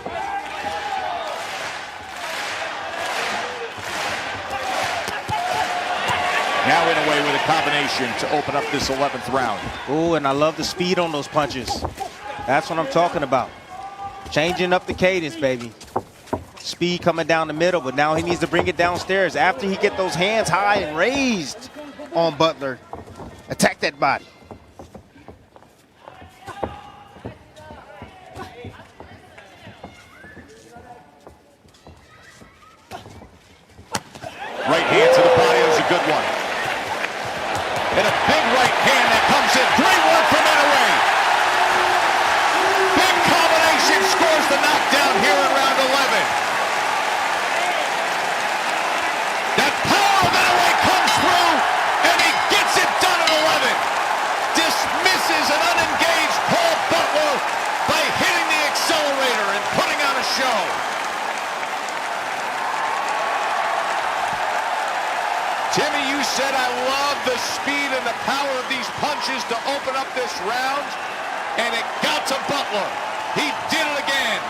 Now Inoue with a combination to open up this 11th round. Oh, and I love the speed on those punches. That's what I'm talking about. Changing up the cadence, baby. Speed coming down the middle, but now he needs to bring it downstairs. After he get those hands high and raised on Butler, attack that body. Right hand to the body is a good one. And a big right hand that comes in. Great work from Inoue. Big combination scores the knockdown here in round 11. That power of Inoue comes through, and he gets it done at 11. Dismisses an unengaged Paul Butler by hitting the accelerator and putting on a show. Timmy, you said I love the speed and the power of these punches to open up this round, and it got to Butler. He did it again.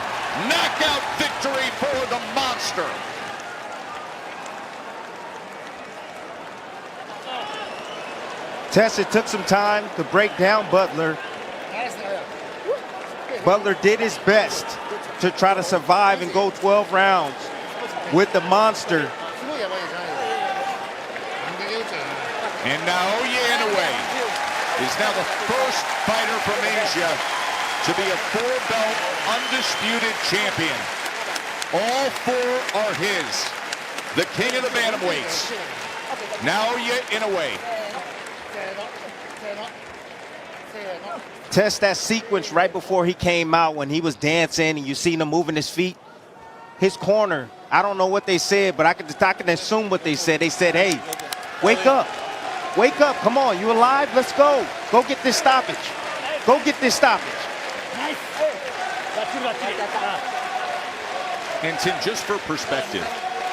Knockout victory for the monster. Tess, it took some time to break down Butler. Butler did his best to try to survive and go 12 rounds with the monster. And Naoya Inoue is now the first fighter from Asia to be a four-belt undisputed champion. All four are his. The king of the bantamweights, Naoya Inoue. Test that sequence right before he came out when he was dancing and you seen him moving his feet. His corner, I don't know what they said, but I can assume what they said. They said, hey, wake up. Wake up, come on, you alive? Let's go. Go get this stoppage. Go get this stoppage. And Tim, just for perspective,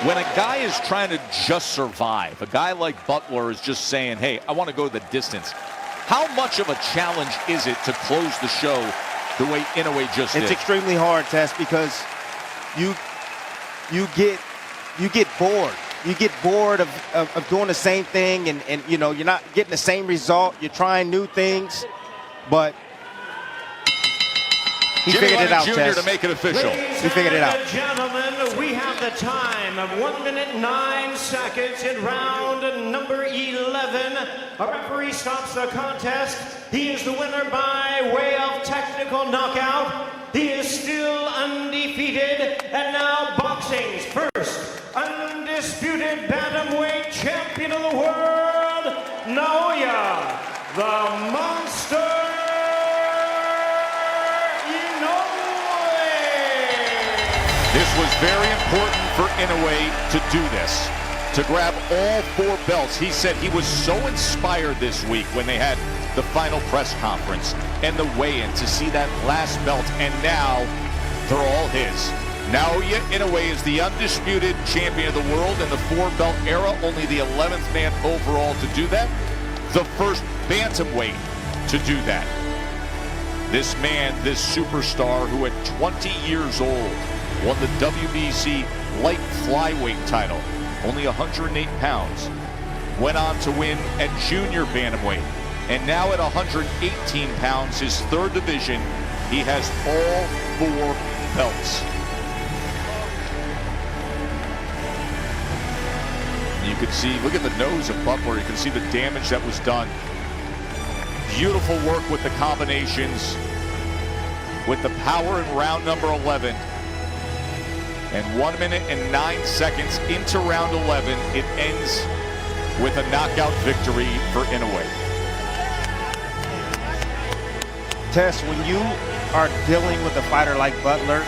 when a guy is trying to just survive, a guy like Butler is just saying, hey, I want to go the distance. How much of a challenge is it to close the show the way Inoue just did? It's extremely hard, Tess, because you get bored. You get bored of doing the same thing, and you know, you're not getting the same result. You're trying new things, but he Jimmy figured it out, Jr. Tess. to make it official. He figured it out. Gentlemen, we have the time of 1 minute 9 seconds in round number 11. A referee stops the contest. He is the winner by way of technical knockout. He is still undefeated, and now boxing's first undisputed bantamweight champion of the world, Naoya the Monster Inoue. This was very important for Inoue to do this, to grab all four belts. He said he was so inspired this week when they had the final press conference and the weigh-in to see that last belt, and now they're all his. Naoya Inoue is the undisputed champion of the world in the four-belt era, only the 11th man overall to do that, the first bantamweight to do that. This man, this superstar who at 20 years old won the WBC light flyweight title, only 108 pounds, went on to win at junior bantamweight, and now at 118 pounds, his third division, he has all four belts. You can see, look at the nose of Butler. You can see the damage that was done. Beautiful work with the combinations, with the power in round number 11. And 1 minute and 9 seconds into round 11, it ends with a knockout victory for Inoue. Tess, when you are dealing with a fighter like Butler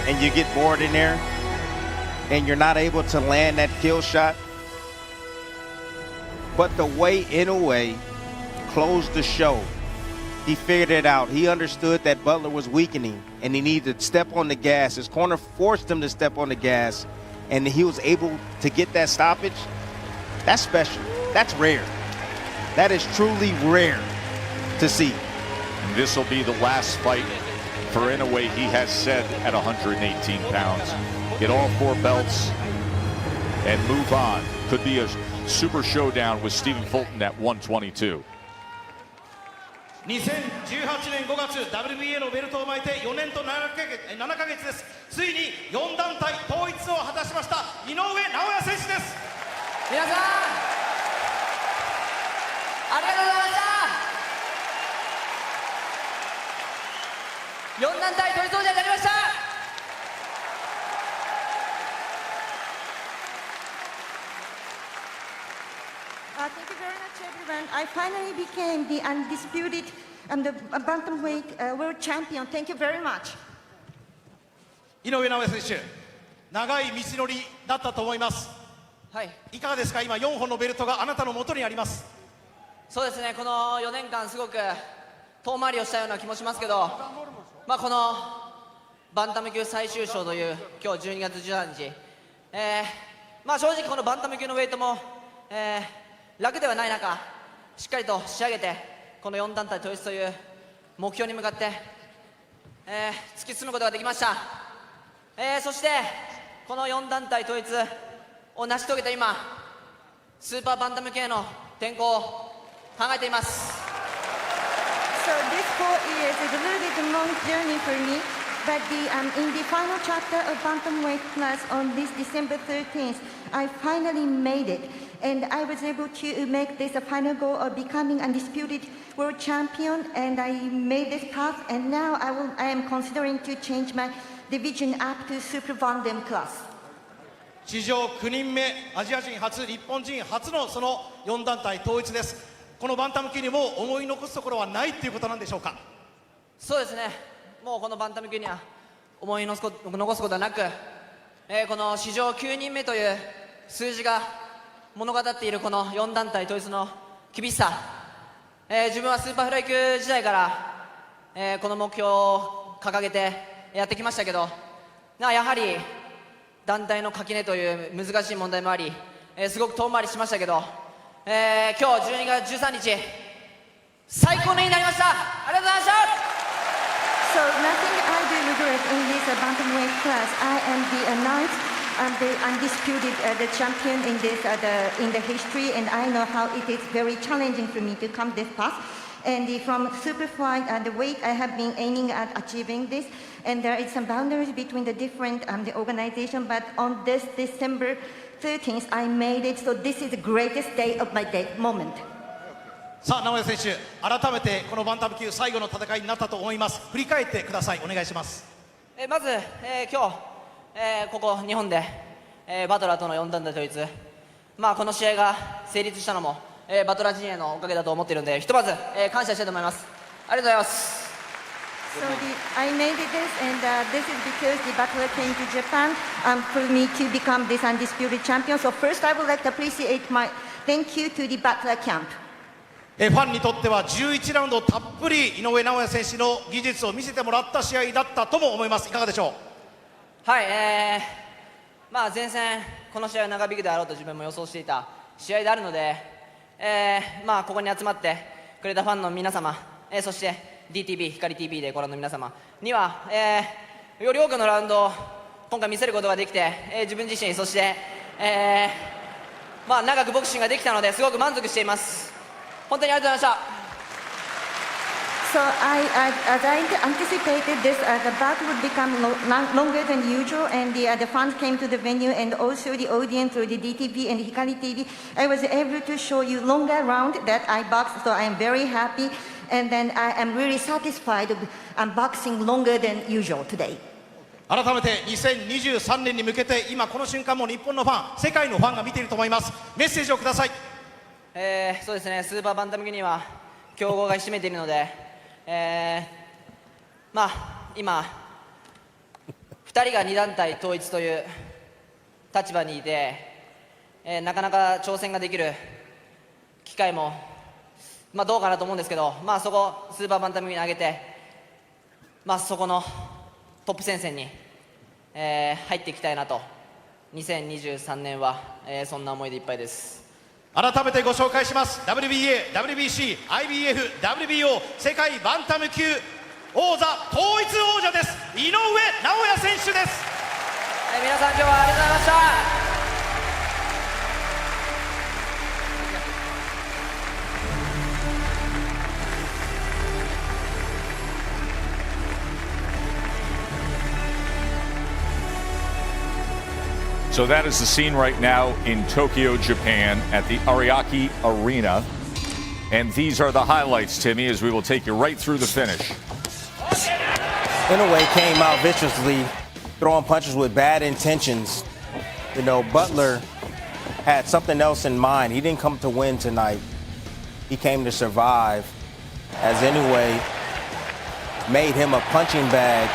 and you get bored in there and you're not able to land that kill shot, but the way Inoue closed the show, he figured it out. He understood that Butler was weakening and he needed to step on the gas. His corner forced him to step on the gas and he was able to get that stoppage. That's special. That's rare. That is truly rare to see. This will be the last fight for Inoue, he has said, at 118 pounds. Get all 4 belts and move on. Could be a super showdown with Stephen Fulton at 122. 2018年5月 WBA のベルトを巻いて4年と7ヶ月です。ついに4団体統一を果たしました井上尚弥選手です。皆さんありがとうございました。4団体統一王者になりました。Thank you very much, everyone. I finally became the undisputed the bantamweight world champion. Thank you very much. 井上尚弥選手、長い道のりだったと思います。はい。いかがですか。今4本のベルトがあなたの元にあります。そうですね、この4年間すごく遠回りをしたような気もしますけど、まあこのバンタム級最終章という今日12月13日、まあ正直このバンタム級のウェイトも、楽ではない中、しっかりと仕上げてこの4団体統一という目標に向かって、突き進むことができました。そしてこの4団体統一を成し遂げた今、スーパーバンタム級の転向を考えています。So this 4 years is a little bit long journey for me, but in the final chapter of bantamweight class on this December 13th, I finally made it, and I was able to make this a final goal of becoming undisputed world champion, and I made this path, and now I am considering to change my division up to super bantam class. 史上9人目、アジア人初、日本人初のその4団体統一です。このバンタム級にも思い残すところはないということなんでしょうか。そうですね、もうこのバンタム級には思い残すことはなく、この史上9人目という数字が物語っているこの4団体統一の厳しさ、自分はスーパーフライ級時代から、この目標を掲げてやってきましたけど、やはり団体の垣根という難しい問題もあり、すごく遠回りしましたけど、今日12月13日最高の日になりました。ありがとうございました。 So nothing I do regret in this bantamweight class. I am the ninth the undisputed the champion in this in the history, and I know how it is very challenging for me to come this path. And from superfly the weight I have been aiming at achieving this, and there is some boundaries between the different the organization. But on this December 13th, I made it. So this is the greatest day of my moment. さあ、直哉選手、改めてこのバンタム級最後の戦いになったと思います。振り返ってください。お願いします。まず、今日、ここ日本で、バトラーとの4団体統一、まあこの試合が成立したのも、バトラー陣営のおかげだと思っているので、ひとまず、感謝したいと思います。ありがとうございます。So I made this, and this is because the Butler came to Japan for me to become this undisputed champion. So first, I would like to appreciate my thank you to the Butler camp. ファンにとっては11ラウンドたっぷり井上尚弥選手の技術を見せてもらった試合だったとも思います。いかがでしょう。はい、まあ前線この試合は長引くであろうと自分も予想していた試合であるので、まあここに集まってくれたファンの皆様、そしてDTV 光 TV でご覧の皆様には、より多くのラウンドを今回見せることができて、自分自身そして、まあ長くボクシングができたのですごく満足しています。本当にありがとうございました。So as I anticipated this, the bout would become longer than usual, and the fans came to the venue, and also the audience through the DTV and Hikari TV. I was able to show you longer round that I boxed, so I am very happy, and then I am really satisfied of boxing longer than usual today. 改めて2023年に向けて今この瞬間も日本のファン世界のファンが見ていると思います。メッセージをください。そうですね、スーパーバンタム級には強豪がひしめいているので、まあ今2人が2団体統一という立場にいて、なかなか挑戦ができる機会も、どうかなと思うんですけど、そこスーパーバンタム級に上げて、そこのトップ戦線に、入っていきたいなと2023年は、そんな思いでいっぱいです。改めてご紹介します。 WBA、WBC、IBF、WBO 世界バンタム級王座統一王者です。井上尚弥選手です。皆さん今日はありがとうございました。So that is the scene right now in Tokyo, Japan at the Ariake Arena. And these are the highlights, Timmy, as we will take you right through the finish. Inoue came out viciously, throwing punches with bad intentions. You know, Butler had something else in mind. He didn't come to win tonight. He came to survive, as Inoue made him a punching bag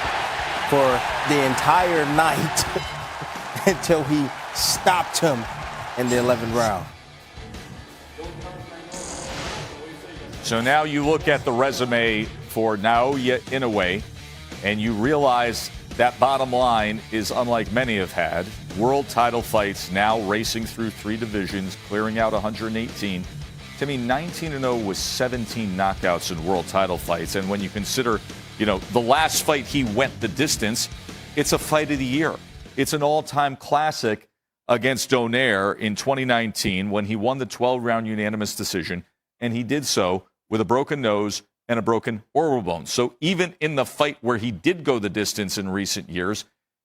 for the entire night until he stopped him in the 11th round. So now you look at the resume for Naoya Inoue, and you realize that bottom line is unlike many have had. World title fights, now racing through 3 divisions, clearing out 118. Timmy, 19-0 with 17 knockouts in world title fights. And when you consider, the last fight he went the distance, it's a fight of the year. It's an all-time classic against Donaire in 2019 when he won the 12-round unanimous decision, and he did so with a broken nose and a broken orbital bone. So even in the fight where he did go the distance in recent years,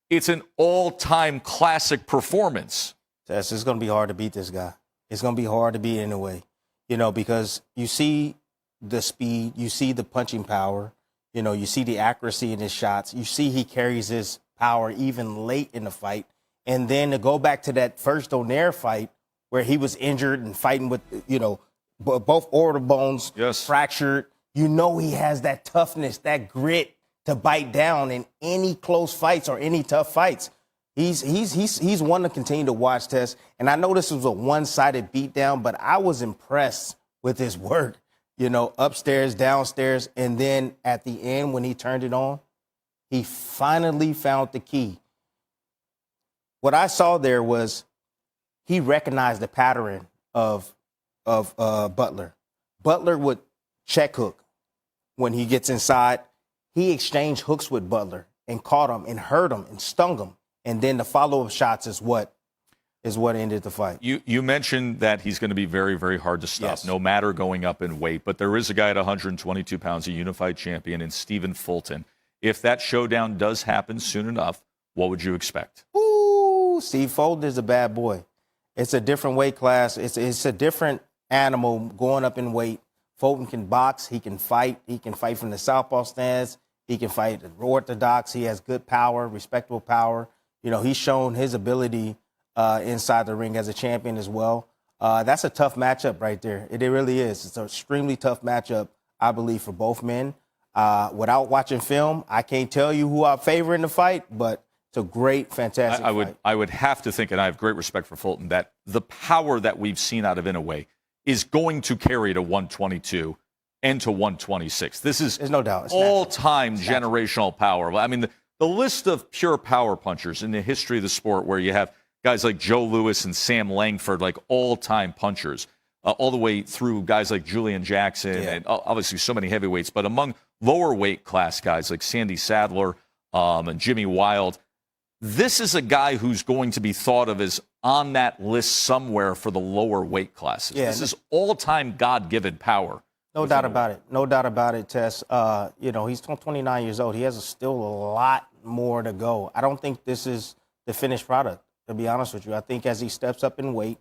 it's an all-time classic performance. It's going to be hard to beat this guy. It's going to be hard to beat Inoue, because you see the speed, you see the punching power, you see the accuracy in his shots, you see he carries his power even late in the fight. And then to go back to that first Donaire fight where he was injured and fighting with, both orbital bones fractured, he has that toughness, that grit to bite down in any close fights or any tough fights. He's one to continue to watch, Tess. And I know this was a one-sided beatdown, but I was impressed with his work, upstairs, downstairs. And then at the end, when he turned it on, he finally found the key. What I saw there was he recognized the pattern of Butler. Butler would check hook when he gets inside. He exchanged hooks with Butler and caught him and hurt him and stung him. And then the follow-up shots is what ended the fight. You mentioned that he's going to be very, very hard to stop, no matter going up in weight. But there is a guy at 122 pounds, a unified champion, in Stephen Fulton. If that showdown does happen soon enough, what would you expect? Ooh, Steve Fulton is a bad boy. It's a different weight class. It's a different animal going up in weight. Fulton can box. He can fight. He can fight from the southpaw stance. He can fight orthodox. He has good power, respectable power. He's shown his ability inside the ring as a champion as well. That's a tough matchup right there. It really is. It's an extremely tough matchup, I believe, for both men. Without watching film, I can't tell you who I favor in the fight, but it's a great, fantastic fight. I would have to think, and I have great respect for Fulton, that the power that we've seen out of Inoue is going to carry to 122 and to 126. This is There's no doubt. It's all-time generational power. I mean, the list of pure power punchers in the history of the sport, where you have guys like Joe Louis and Sam Langford, like all-time punchers, all the way through guys like Julian Jackson and obviously so many heavyweights. But among lower weight class guys like Sandy Sadler and Jimmy Wild, this is a guy who's going to be thought of as on that list somewhere for the lower weight classes. This is all-time God-given power. No doubt about it. No doubt about it, Tess. He's 29 years old. He has still a lot more to go. I don't think this is the finished product, to be honest with you. I think as he steps up in weight,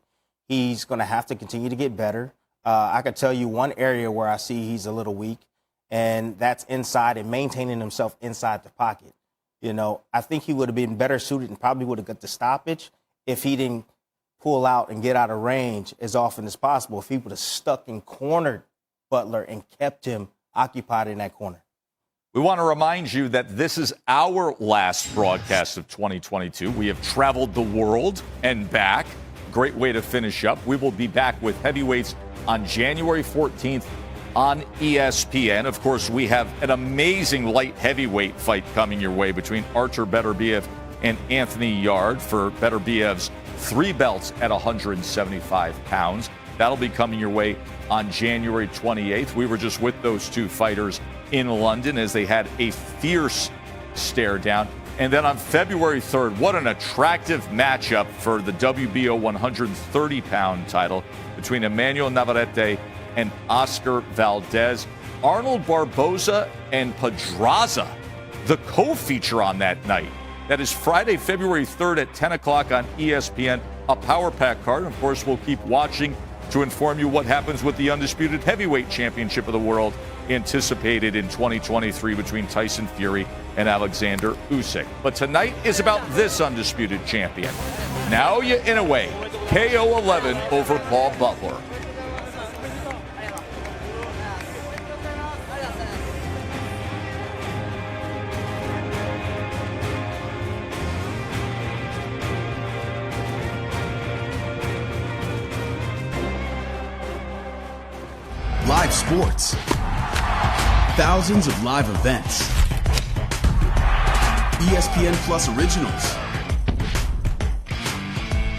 he's going to have to continue to get better. I could tell you one area where I see he's a little weak, and that's inside and maintaining himself inside the pocket. You know, I think he would have been better suited and probably would have got the stoppage if he didn't pull out and get out of range as often as possible. If he would have stuck and cornered Butler and kept him occupied in that corner. We want to remind you that this is our last broadcast of 2022. We have traveled the world and back. Great way to finish up. We will be back with heavyweights on January 14th on ESPN. Of course, we have an amazing light heavyweight fight coming your way between Artur Beterbiev and Anthony Yarde for Beterbiev's 3 belts at 175 pounds. That'll be coming your way on January 28th. We were just with those two fighters in London as they had a fierce stare down. And then on February 3rd, what an attractive matchup for the WBO 130-pound title between Emmanuel Navarrete and Oscar Valdez. Arnold Barboza and Pedraza, the co-feature on that night. That is Friday, February 3rd at 10 o'clock on ESPN, a Power Pack card. Of course, we'll keep watching to inform you what happens with the Undisputed Heavyweight Championship of the World anticipated in 2023 between Tyson Fury and Alexander Usyk. But tonight is about this Undisputed Champion. Naoya Inoue, KO 11 over Paul Butler. Live sports. Thousands of live events. ESPN Plus Originals.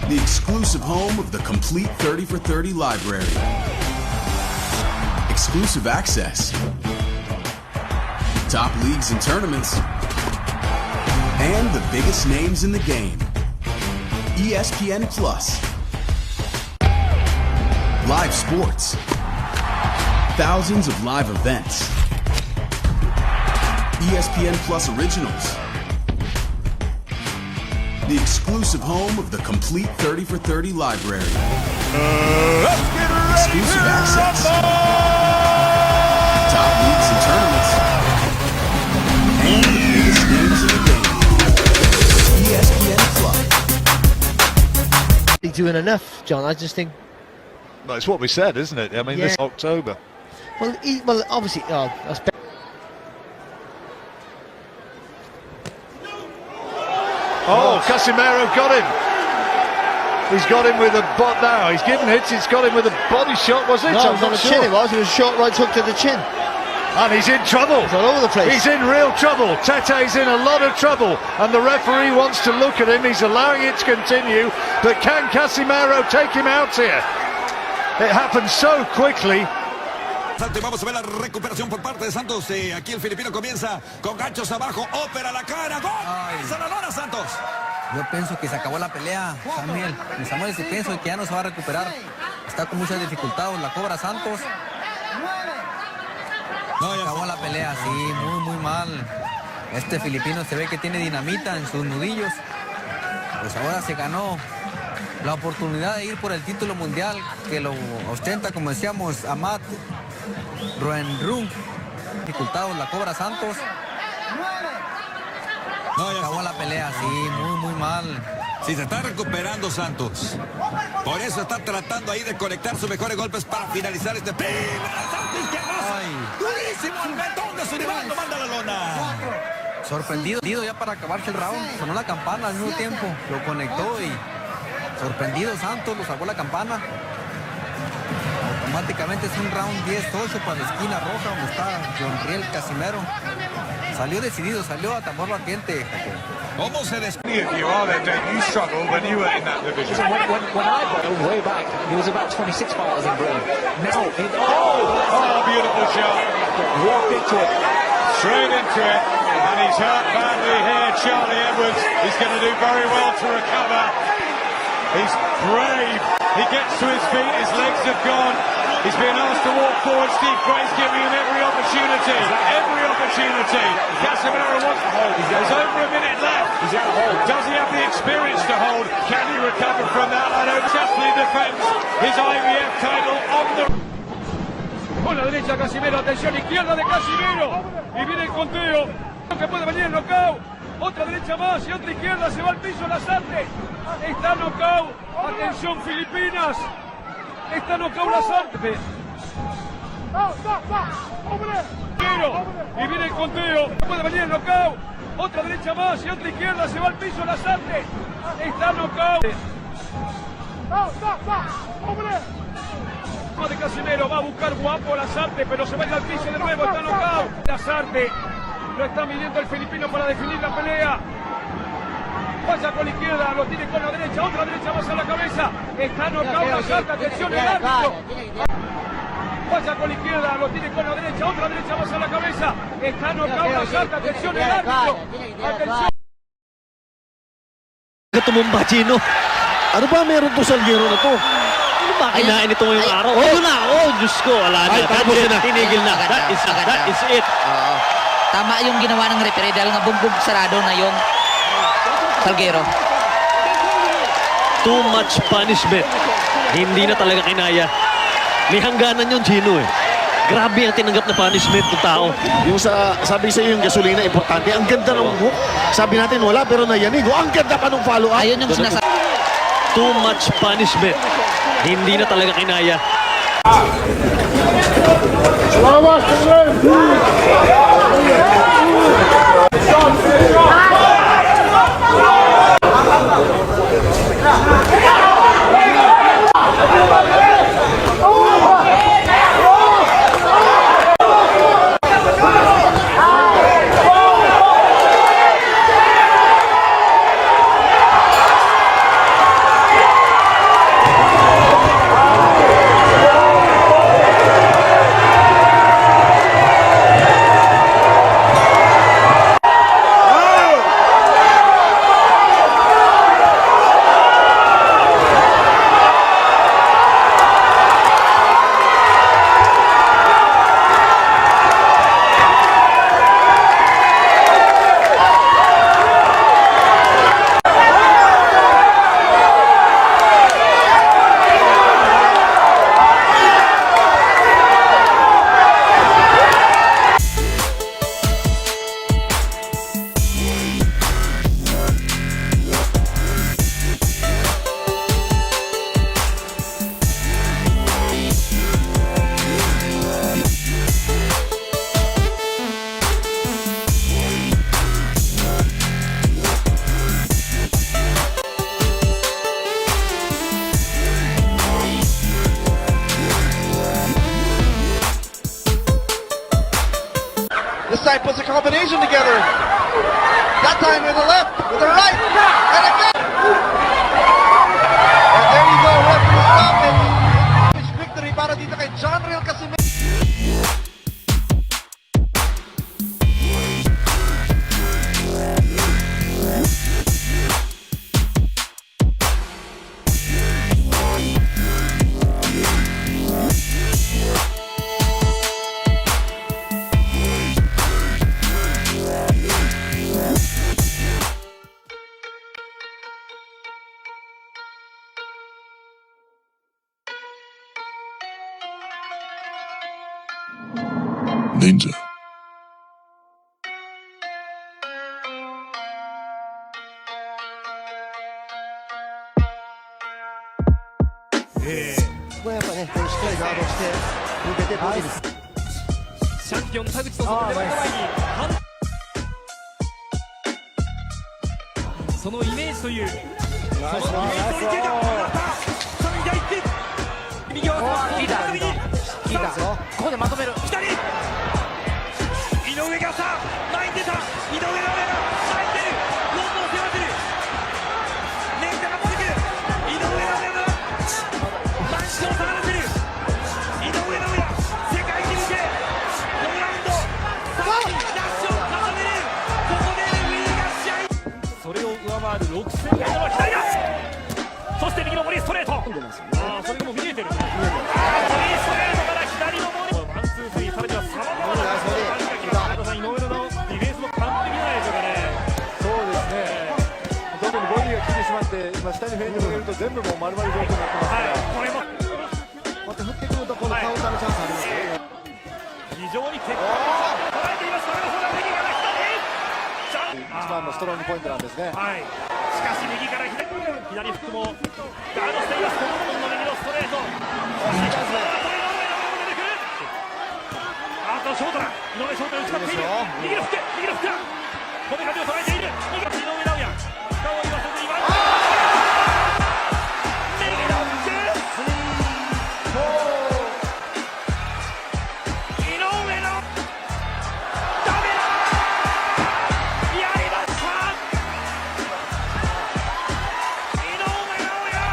The exclusive home of the complete 30 for 30 library. Exclusive access. Top leagues and tournaments. And the biggest names in the game. ESPN Plus. Live sports. Thousands of live events. ESPN Plus Originals. The exclusive home of the complete 30 for 30 library. Exclusive access. Top leagues and tournaments. And the biggest names in the game. ESPN Plus. He's doing enough, John. I just think. Well, it's what we said, isn't it? I mean, Yeah. This October. Well, obviously, that's better. Oh, Casimiro got him. He's got him with a butt now. He's given hits. He's got him with a body shot, was it? No, it was on the chin. It was a short right hook to the chin. And he's in trouble. He's all over the place. He's in real trouble. Tete's in a lot of trouble. And the referee wants to look at him. He's allowing it to continue. But can Casimiro take him out here? It happened so quickly. Vamos a ver la recuperación por parte de Santos. Aquí el filipino comienza con ganchos abajo. Ópera la cara. ¡Gol! ¡Sanadora Santos! Yo pienso que se acabó la pelea, Samuel. Samuel, si pienso que ya no se va a recuperar. Está con mucha dificultad. La cobra Santos. Se acabó la pelea, sí, muy mal. Este filipino se ve que tiene dinamita en sus nudillos. Pues ahora se ganó la oportunidad de ir por el título mundial que lo ostenta, como decíamos, Amat Roenrung. Dificultados, la cobra Santos. Se acabó la pelea, sí, muy mal. Sí, se está recuperando Santos. Por eso está tratando ahí de conectar sus mejores golpes para finalizar este primer asalto izquierdazo. Durísimo el metón de su rival, lo manda a la lona. Sorprendido ya para acabarse el round. Sonó la campana al mismo tiempo. Lo conectó y sorprendido Santos, lo sacó la campana. Automáticamente es un round 10-8 para la esquina roja donde está John Riel Casimero. Salió decidido, salió a tambor batiente. ¿Cómo se despide? You are there, Dave. You struggled when you were in that division. When I battled way back, there was about 26 fighters in blue. Now, beautiful shot. Walked into it. Straight into it. And he's hurt badly here, Charlie Edwards. He's going to do very well to recover. He's brave. He gets to his feet. His legs have gone. He's being asked to walk forward. Steve Gray's giving him every opportunity. Every opportunity. Casimiro wants to hold. There's over a minute left. Does he have the experience to hold? Can he recover from that? I don't successfully defends his IBF title on the... Con la derecha Casimiro, atención, izquierda de Casimiro. Y viene el conteo. Que puede venir el knockout. otra derecha más y otra izquierda, se va al piso Lazarte. Está knockout. Atención Filipinas. Está knockout Lazarte. Y viene el conteo. Puede venir el knockout. Otra derecha más y otra izquierda, se va al piso Lazarte. Está knockout. De Casimero va a buscar guapo Lazarte, pero se va a ir al piso de nuevo. Está knockout. Lazarte. Lo está midiendo el filipino para definir la pelea. Vaya con la izquierda, lo tiene con la derecha, otra derecha más a la cabeza. Está knockout Lazarte, atención el árbitro. Vaya con la izquierda, lo tiene con la derecha, otra derecha más a la cabeza. Está knockout Lazarte, atención el árbitro. Atención. Tumumba, Chino. Ano ba meron to sa Salguero na to? Ano ba kinain ito ngayong araw? Oh, na! Oh, Diyos ko, wala na. tapos na. Tinigil na. That is it. Tama yung ginawa ng referee dahil nga bumbog sarado na yung Salguero. Too much punishment. Hindi na talaga kinaya. May hangganan yung Chino eh. Grabe ang tinanggap na punishment ng tao. Yung sabi sa iyo yung gasolina, importante. Ang ganda ng hook. Sabi natin wala, pero nayanig. Ang ganda pa ng follow-up. Ayun yung sinasabi. Too much punishment. Hindi na talaga kinaya. This time puts a combination together. That time with the left, with the right, and again. And there you go, referee stoppage. Victory para dito kay John Real Casimero. Ninja. 챔피언 타그치 선수目の前にそのイメージというそのイメージ通り切れたさあ右行って右を右から右にここでまとめる左井上がさ前に出た井上が前に出るロープを背負ってるネイタが持ってくる井上が上がマンションを下がらせる井上尚弥世界に向け5ラウンドさらにダッシュを重ねるここでウィーが試合それを上回る6戦目の左だそして右の森ストレートそれがもう見えてる森ストレートから左の森ワンツースリーさらにはさまざまな井上のディフェンスも完璧じゃないでしょうかねそうですね。特にボディが来てしまって、今下にフェイントを入れると全部もう丸々状況になってますから。これもまた降ってくるとこのカウンターのチャンスありますね。非常に結果を捉えています。それが右から左。一番のストロングポイントなんですね。はい、しかし右から左フックもガードしています。コモンの右のストレート、あとショートだ、井上ショートに使っている、右のフック、右のフックだ、こめかみを捉えている、右の井上尚弥、下を言わせずに右のフック、井上尚弥、ダメだ、やりました、井上尚弥。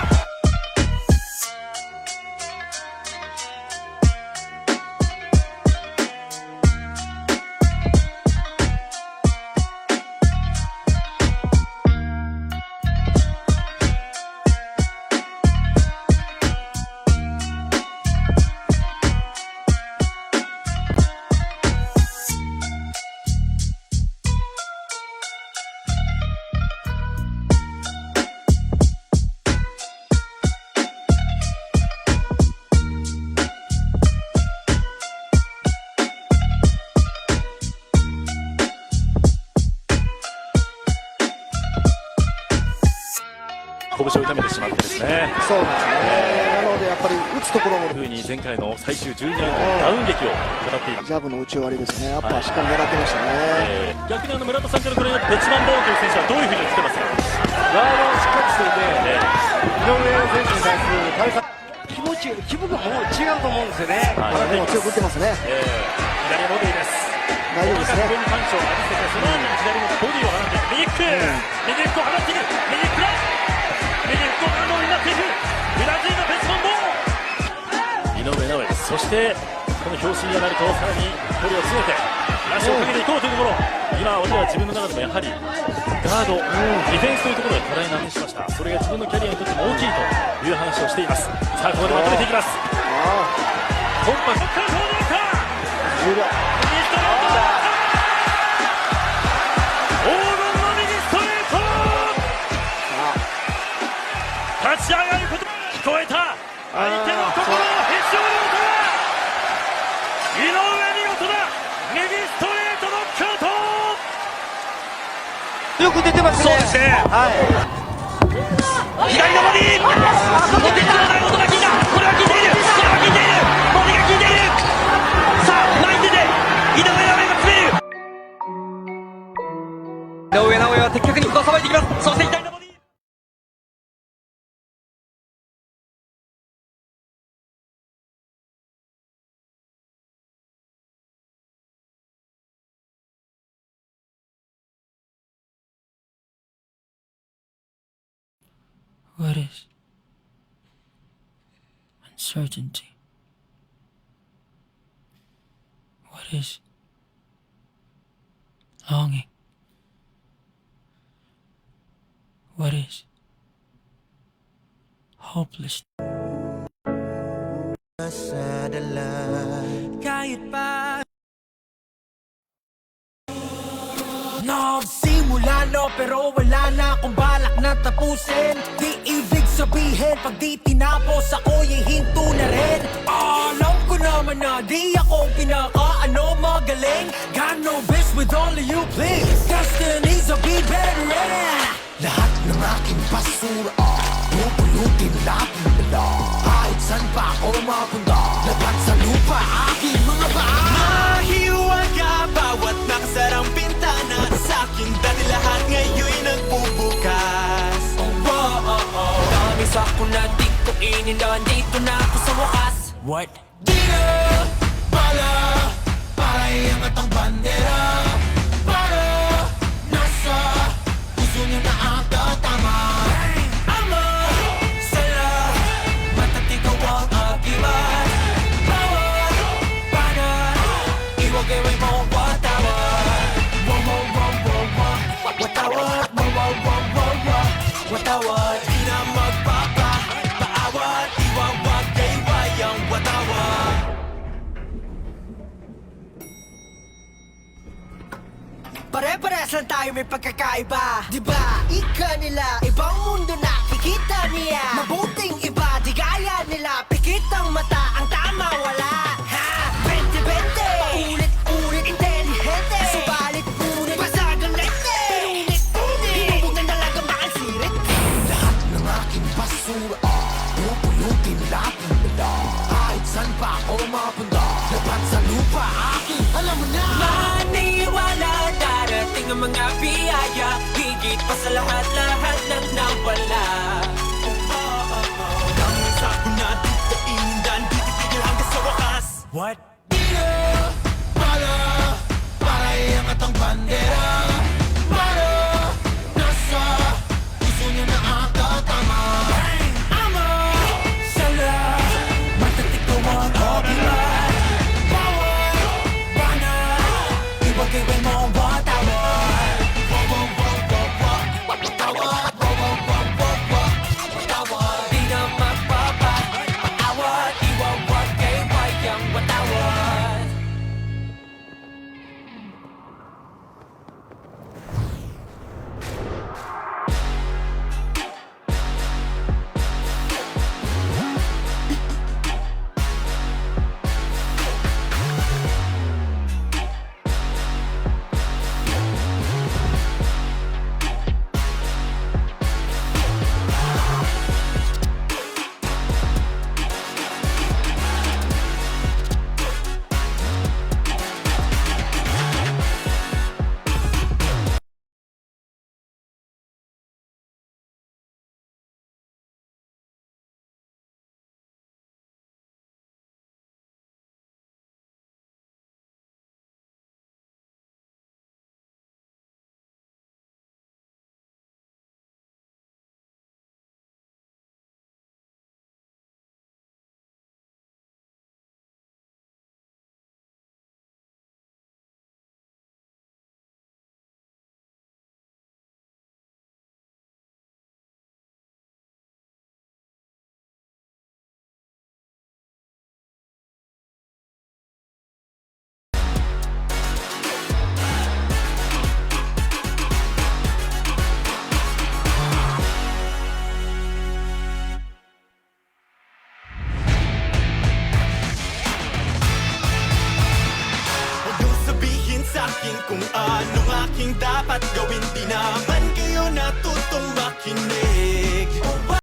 拳を痛めてしまってですね。そうですね。なのでやっぱり打つところも風に前回の最終12ラウンドのダウン劇を語っている。ジャブの打ち終わりですね。アッパーしっかり狙ってましたね。逆に村田さんからこれベツマンボーンという選手はどういうふうに映ってますか。ガードをしっかりしていて、井上選手に対する対策気分がもう違うと思うんですよね。でも強く打ってますね。左ボディです。大丈夫ですね。上にパンチを浴びせてその後に左のボディを放って右フック、右フックを放っている、右フックだ、右フックをガードになっていくブラジルのベツマンボーン井上尚弥です。そしてこの表紙になるとさらに距離を詰めてラッシュをかけていこうというところ、今俺は自分の中でもやはりガード、ディフェンスというところで課題になってしました。それが自分のキャリアにとっても大きいという話をしています。さあここでまとめていきます。コンパクト黄金の右ストレート、立ち上がること聞こえた相手の心をへし折る音だ。井上見事だ、右ストレートの京都よく出てますね。そうですね、左のボディー、とてつもない音が聞いた、これは聞いている、これは聞いている、ボディが効いている、さあ前に出て井上尚弥が詰める、井上尚弥は的確にさばいていきます。そして左のボディー、What is uncertainty? What is longing? What is hopeless? Kahit pa nagsimula no pero wala na akong balak na tapusin. Di ibig sabihin pag di tinapos ako'y hinto na rin. Alam ko naman na di ako pinaka-ano magaling. Got no bitch with all of you please. Destinies will be better. Lahat ng aking basura pupulutin natin nila. Kahit saan pa ako mapunta, lahat sa lupa aking mga paa. Mahiwaga bawat nakasarang pintana sa aking dati lahat ngayon'y nagbubukas. Dami sa ako na di ko inilan, dito na ako sa wakas. What? Di na pala pakiangat ang bandera. Para nasa puso niyo na ata tama. Ama sala matatigaw ang akibat. Bawat panan iwagay mo watawat. Wow wow wow wow wow watawat. Wow wow wow wow wow watawat. Di na magpapa paawat. Iwawag kay wayang watawat. Pare-pares lang tayo may pagkakaiba, diba? Ika nila, ibang mundo nakikita niya. Mabuting iba, di gaya nila. Pikit ang mata, ang tama wala. Ha? 20-20 paulit-ulit, intelihente. Subalit ngunit basag ang lente. Pinunit-unit ng mga biyaya, higit pa sa lahat-lahat ng nawala. Daming sako na dito inindan, di titigil hanggang sa wakas. What? Di na pala, para iangat ang bandera. Para nasa puso niya na akatama. Ama, sala, matatik ko ang opiman. Bawal, bana, ibagay mo ang watawad. Watawad, watawad. Di na magpapaawat, iwawag kay bayang watawad. Huwag niyong sabihin sa'kin kung anong aking dapat gawin. Di naman kayo natutong makinig.